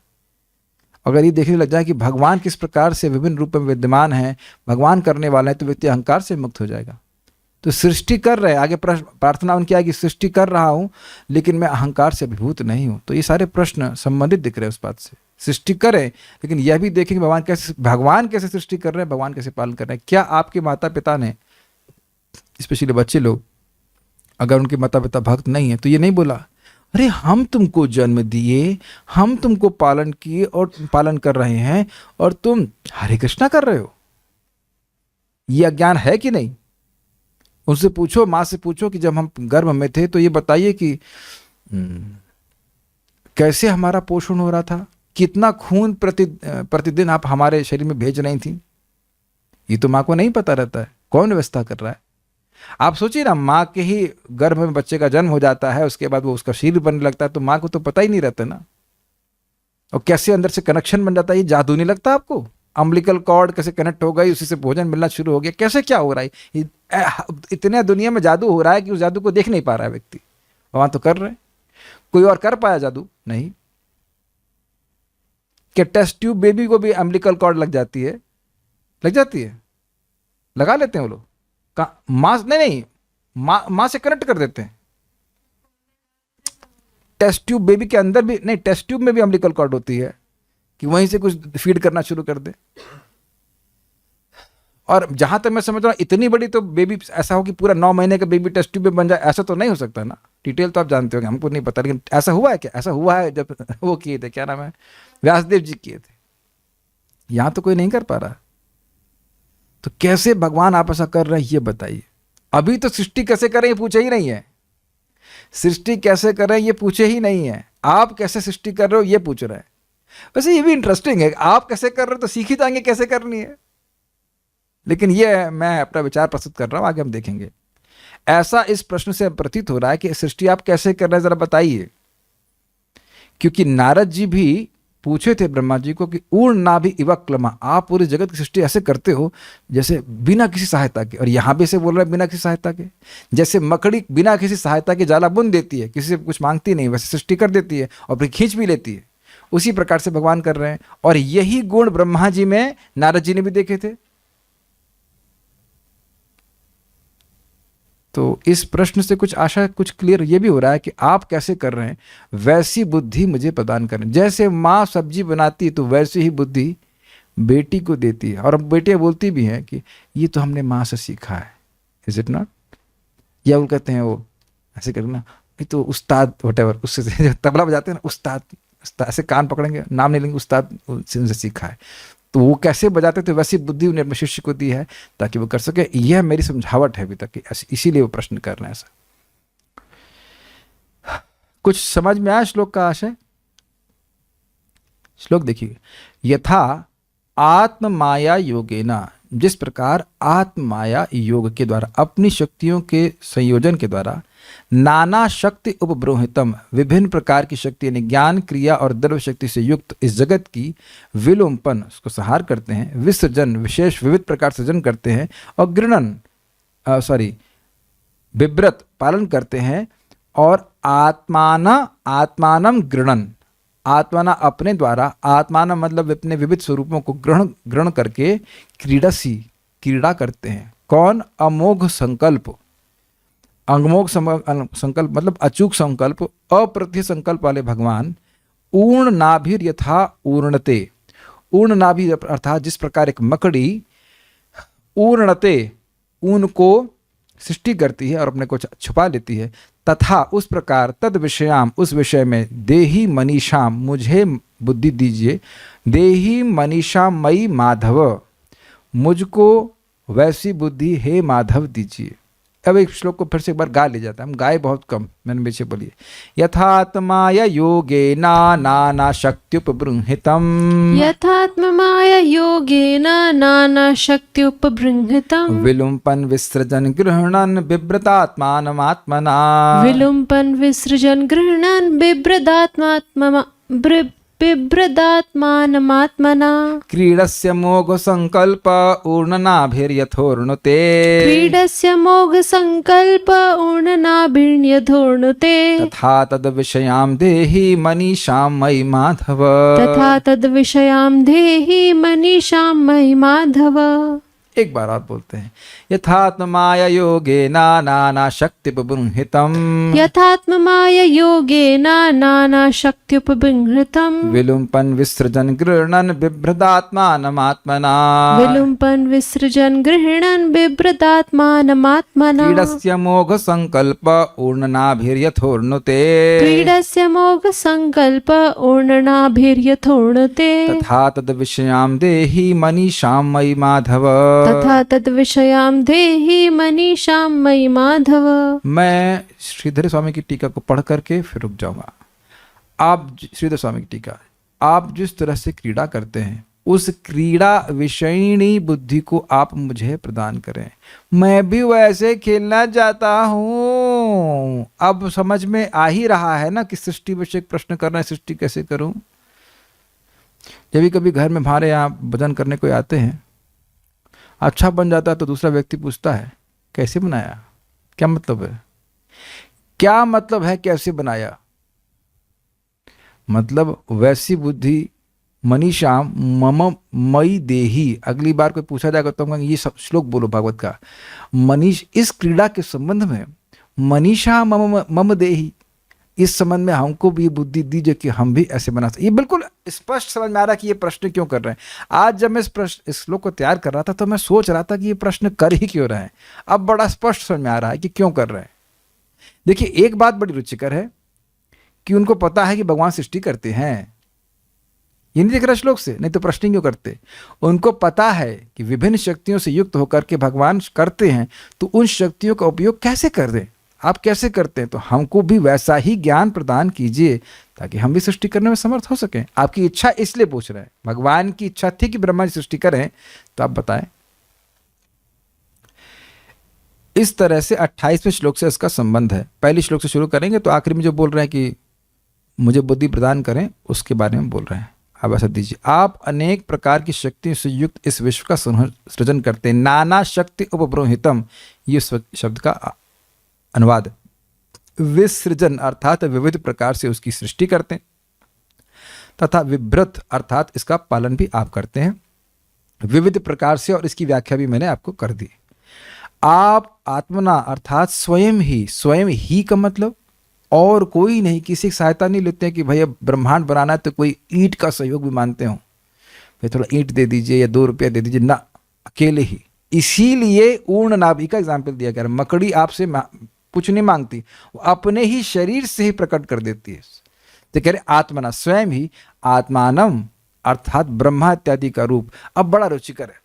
S1: अगर ये देखने लग जाए कि भगवान किस प्रकार से विभिन्न रूप में विद्यमान है, भगवान करने वाला है, तो व्यक्ति अहंकार से मुक्त हो जाएगा। तो सृष्टि कर रहे हैं, आगे प्रार्थना उनकी आएगी, सृष्टि कर रहा हूं लेकिन मैं अहंकार से अभिभूत नहीं हूं। तो ये सारे प्रश्न संबंधित दिख रहे हैं उस बात से। सृष्टि करें लेकिन यह भी देखें कि भगवान कैसे सृष्टि कर रहे हैं, भगवान कैसे पालन कर रहे हैं। क्या आपके माता पिता ने, स्पेशली बच्चे लोग, अगर उनके माता पिता भक्त नहीं है तो ये नहीं बोला अरे हम तुमको जन्म दिए, हम तुमको पालन किए और पालन कर रहे हैं और तुम हरे कृष्णा कर रहे हो। यह अज्ञान है कि नहीं? उनसे पूछो, माँ से पूछो कि जब हम गर्भ में थे तो ये बताइए कि कैसे हमारा पोषण हो रहा था, कितना खून प्रतिदिन आप हमारे शरीर में भेज रही थी। ये तो माँ को नहीं पता रहता है, कौन व्यवस्था कर रहा है। आप सोचिए ना, माँ के ही गर्भ में बच्चे का जन्म हो जाता है, उसके बाद वो उसका शरीर बनने लगता है, तो माँ को तो पता ही नहीं रहता ना। और कैसे अंदर से कनेक्शन बन जाता है, ये जादू नहीं लगता आपको? अम्बिलिकल कॉर्ड कैसे कनेक्ट हो गई, उसी से भोजन मिलना शुरू हो गया, कैसे क्या हो रहा है? इतने दुनिया में जादू हो रहा है कि उस जादू को देख नहीं पा रहा है व्यक्ति। वहां तो कर रहे हैं। कोई और कर पाया जादू? नहीं। क्या टेस्ट ट्यूब बेबी को भी अम्बिलिकल कॉर्ड लग जाती है? लग जाती है, लगा लेते हैं वो लोग। माँ नहीं, माँ से कनेक्ट कर देते हैं। टेस्ट ट्यूब बेबी के अंदर भी नहीं, टेस्ट ट्यूब में भी अम्बिलिकल कॉर्ड होती है कि वहीं से कुछ फीड करना शुरू कर दे। और जहां तक मैं समझ रहा हूँ, इतनी बड़ी तो बेबी ऐसा हो कि पूरा 9 महीने का बेबी टेस्ट ट्यूब में बन जाए, ऐसा तो नहीं हो सकता ना। डिटेल तो आप जानते होंगे, हमको नहीं पता, लेकिन ऐसा हुआ है क्या? ऐसा हुआ है जब वो किए थे, क्या नाम है, व्यासदेव जी किए थे। यहाँ तो कोई नहीं कर पा रहा, तो कैसे भगवान आप ऐसा कर रहे हैं ये बताइए। अभी तो सृष्टि कैसे करें ये पूछे ही नहीं है, सृष्टि कैसे करें ये पूछे ही नहीं है, आप कैसे सृष्टि कर रहे हो ये पूछ रहे हैं। वैसे ये भी इंटरेस्टिंग है, आप कैसे कर रहे हो तो सीख ही जाएंगे कैसे करनी है, लेकिन ये मैं अपना विचार प्रस्तुत कर रहा हूं, आगे हम देखेंगे। ऐसा इस प्रश्न से प्रतीत हो रहा है कि सृष्टि आप कैसे कर रहे हैं जरा बताइए, क्योंकि नारद जी भी पूछे थे ब्रह्मा जी को कि ऊर्ण नाभि इव क्लमा, आप पूरे जगत की सृष्टि ऐसे करते हो जैसे बिना किसी सहायता के, और यहां भी ऐसे बोल रहे हैं बिना किसी सहायता के, जैसे मकड़ी बिना किसी सहायता के जाला बुन देती है, किसी से कुछ मांगती नहीं, वैसे सृष्टि कर देती है और फिर खींच भी लेती है, उसी प्रकार से भगवान कर रहे हैं। और यही गुण ब्रह्मा जी में नारद जी ने भी देखे थे। तो इस प्रश्न से कुछ आशा, कुछ क्लियर ये भी हो रहा है कि आप कैसे कर रहे हैं वैसी बुद्धि मुझे प्रदान करें। जैसे माँ सब्जी बनाती है तो वैसी ही बुद्धि बेटी को देती है, और बेटियां बोलती भी हैं कि ये तो हमने माँ से सीखा है, इज इट नॉट। या वो कहते हैं वो ऐसे करना, ये तो उस्ताद वटेवर, उससे तबला बजाते हैं ना, उस्ताद ऐसे कान पकड़ेंगे, नाम नहीं लेंगे, उस्ताद उनसे सीखा है। तो वो कैसे बजाते थे वैसी बुद्धि उन्हें अपने शिष्य को दी है ताकि वो कर सके। यह मेरी समझावट है अभी तक कि इसीलिए वो प्रश्न कर रहे हैं ऐसा। कुछ समझ में आया श्लोक का आशय? श्लोक देखिए, यथा आत्म माया योगेना, जिस प्रकार आत्म माया योग के द्वारा अपनी शक्तियों के संयोजन के द्वारा नाना शक्ति उपब्रोहितम, विभिन्न प्रकार की शक्ति यानी ज्ञान, क्रिया और द्रव्य शक्ति से युक्त इस जगत की विलोपन, उसको संहार करते हैं, विसर्जन विशेष विविध प्रकार सृजन करते हैं, और गृणन बिब्रत पालन करते हैं, और आत्मानम गृणन, आत्माना अपने द्वारा, आत्माना मतलब अपने विविध स्वरूपों को ग्रहण करके क्रीड़ा करते हैं। कौन? अमोघ संकल्प, अंगमोघ संकल्प मतलब अचूक संकल्प, अप्रत्य संकल्प वाले भगवान। ऊर्ण नाभिर यथा ऊर्णते, ऊर्ण नाभि अर्थात जिस प्रकार एक मकड़ी ऊर्णते ऊन को सृष्टि करती है और अपने को छुपा लेती है, तथा उस प्रकार तद विषयाम, उस विषय में देही मनीषाम, मुझे बुद्धि दीजिए, देही मनीषाम मई माधव, मुझको वैसी बुद्धि हे माधव दीजिए। अब एक श्लोक को फिर से एक बार गा ले जाता है, हम गाए बहुत कम, मैंने पीछे बोलिए। यथात्माय योगेना नाना शक्त्युपबृंहितम,
S2: यथात्ममाया योगेन नाना शक्ति उपबृंहितम,
S1: विलुम्पन विसृजन गृह्णन बिभ्रतात्मानमात्मना,
S2: विलुम्पन विसृजन गृह्णन बिभ्रदात्मानमात्मना,
S1: क्रीडस्य मोघ संकल्प ऊर्णनाभिर्यथोर्णुते,
S2: क्रीडस्य मोघ संकल्प ऊर्णनाभिर्यथोर्णुते,
S1: तथा तद विषयाम देहि मनीषां मयि माधव,
S2: तथा तद विषयाम देहि मनीषां मयि माधव।
S1: एक बार और बोलते हैं, यथात्माय योगेना नाना शक्त्युपबृंहितम,
S2: यथात्ममाया योगेन नाना शक्त्युपबृंहितम,
S1: विलुम्पन विसृजन गृह्णन बिभ्रदात्मानमात्मना,
S2: विलुम्पन विसृजन गृह्णन बिभ्रदात्मानमात्मना,
S1: क्रीडस्य मोघ संकल्प ऊर्णनाभिर्यथोर्णुते,
S2: क्रीडस्य मोघ संकल्प ऊर्णनाभिर्यथोर्णुते,
S1: तथा तद विषयाम देहि मनीषां मयि माधव,
S2: तथा तद विषयाम देहि मनीषां मयि माधव।
S1: मैं श्रीधर स्वामी की टीका को पढ़ करके फिर रुक जाऊंगा। आप श्रीधर स्वामी की टीका, आप जिस तरह से क्रीड़ा करते हैं उस क्रीड़ा विषयिणी बुद्धि को आप मुझे प्रदान करें, मैं भी वैसे खेलना चाहता हूँ। अब समझ में आ ही रहा है ना कि सृष्टि विषय प्रश्न करना है, सृष्टि कैसे करूं। जब भी कभी घर में हमारे यहाँ भजन करने कोई आते हैं, अच्छा बन जाता है तो दूसरा व्यक्ति पूछता है कैसे बनाया, क्या मतलब है, क्या मतलब है कैसे बनाया, मतलब वैसी बुद्धि मनीषा मम मई देही। अगली बार कोई पूछा जाएगा तो हम कहेंगे ये सब श्लोक बोलो भागवत का, मनीष इस क्रीड़ा के संबंध में मनीषा मम देही, इस संबंध में हमको भी बुद्धि दीजिए कि हम भी ऐसे बना सकते। ये बिल्कुल स्पष्ट समझ में आ रहा है कि ये प्रश्न क्यों कर रहे हैं। आज जब मैं इस श्लोक को तैयार कर रहा था तो मैं सोच रहा था कि ये प्रश्न कर ही क्यों रहे हैं। अब बड़ा स्पष्ट समझ में आ रहा है कि क्यों कर रहे हैं। देखिए, एक बात बड़ी रुचिकर है कि उनको पता है कि भगवान सृष्टि करते हैं, ये नहीं दिख रहा श्लोक से, नहीं तो प्रश्न क्यों करते। उनको पता है कि विभिन्न शक्तियों से युक्त होकर के भगवान करते हैं, तो उन शक्तियों का उपयोग कैसे कर दें, आप कैसे करते हैं, तो हमको भी वैसा ही ज्ञान प्रदान कीजिए ताकि हम भी सृष्टि करने में समर्थ हो सकें। आपकी इच्छा इसलिए पूछ रहे हैं, भगवान की इच्छा थी कि ब्रह्मा जी सृष्टि करें, तो आप बताएं। इस तरह से 28वें श्लोक से इसका संबंध है। पहली श्लोक से शुरू करेंगे तो आखिर में जो बोल रहे हैं कि मुझे बुद्धि प्रदान करें, उसके बारे में बोल रहे हैं। अब ऐसा दीजिए, आप अनेक प्रकार की शक्तियों से युक्त इस विश्व का सृजन करते हैं। नाना शक्ति उपब्रोहितम, ये शब्द का अनुवाद। विसृजन अर्थात विविध प्रकार से उसकी सृष्टि करते हैं, तथा विभ्रत अर्थात इसका पालन भी आप करते हैं विविध प्रकार से, और इसकी व्याख्या भी मैंने आपको कर दी। आप आत्मना अर्थात स्वयं ही का मतलब और कोई नहीं, किसी की सहायता नहीं लेते हैं कि भैया ब्रह्मांड बनाना है तो कोई ईंट का सहयोग भी मानते हो, भाई थोड़ा ईंट दे दीजिए या 2 रुपया दे दीजिए, ना, अकेले ही। इसीलिए ऊर्ण नाभि का एग्जाम्पल दिया गया। मकड़ी आपसे कुछ नहीं मांगती, वो अपने ही शरीर से ही प्रकट कर देती है। तो कह रहे आत्मना स्वयं ही, आत्मानम अर्थात ब्रह्मा इत्यादि का रूप। अब बड़ा रुचिकर है,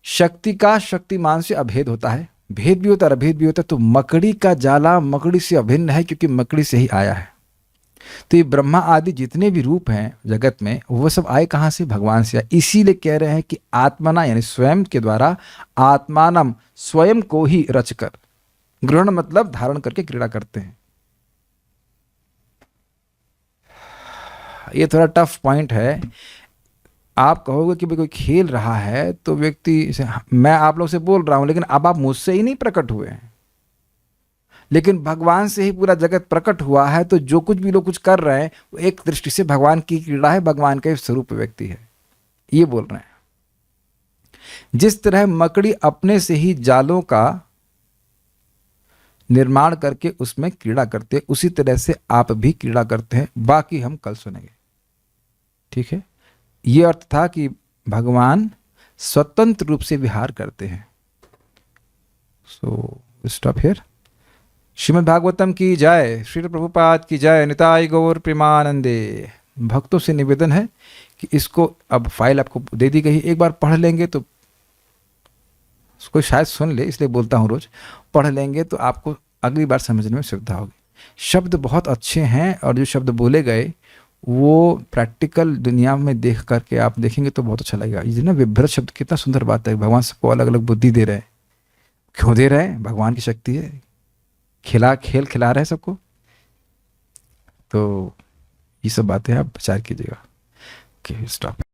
S1: शक्ति का शक्तिमान से अभेद होता है, भेद भी होता है अभेद भी होता है। तो मकड़ी का जाला मकड़ी से अभिन्न है, क्योंकि मकड़ी से ही आया है। तो ये ब्रह्मा आदि जितने भी रूप हैं जगत में, वो सब आए कहाँ से, भगवान से आए। इसीलिए कह रहे हैं कि आत्मना यानी स्वयं के द्वारा, आत्मानम स्वयं को ही रचकर, ग्रहण मतलब धारण करके क्रीड़ा करते हैं। ये थोड़ा टफ पॉइंट है। आप कहोगे कि भाई कोई खेल रहा है तो व्यक्ति, मैं आप लोग से बोल रहा हूं लेकिन अब आप मुझसे ही नहीं प्रकट हुए हैं, लेकिन भगवान से ही पूरा जगत प्रकट हुआ है। तो जो कुछ भी लोग कुछ कर रहे हैं वो एक दृष्टि से भगवान की क्रीड़ा है, भगवान का स्वरूप व्यक्ति है, ये बोल रहे हैं। जिस तरह मकड़ी अपने से ही जालों का निर्माण करके उसमें क्रीड़ा करते हैं, उसी तरह से आप भी क्रीड़ा करते हैं। बाकी हम कल सुनेंगे, ठीक है। ये अर्थ था कि भगवान स्वतंत्र रूप से विहार करते हैं। So stop here. Shrimad Bhagavatam की जय, श्रील प्रभुपाद की जय, निताय गौर प्रेमानंदे। भक्तों से निवेदन है कि इसको, अब फाइल आपको दे दी गई, एक बार पढ़ लेंगे तो उसको शायद सुन ले, इसलिए बोलता हूँ रोज, पढ़ लेंगे तो आपको अगली बार समझने में सुविधा होगी। शब्द बहुत अच्छे हैं, और जो शब्द बोले गए वो प्रैक्टिकल दुनिया में देख करके आप देखेंगे तो बहुत अच्छा लगेगा। ये ना विभ्रत शब्द, कितना सुंदर बात है। भगवान सबको अलग अलग बुद्धि दे रहे हैं, क्यों दे रहे हैं, भगवान की शक्ति है, खेल खिला रहे हैं सबको। तो ये सब बातें आप विचार कीजिएगा। Okay, stop.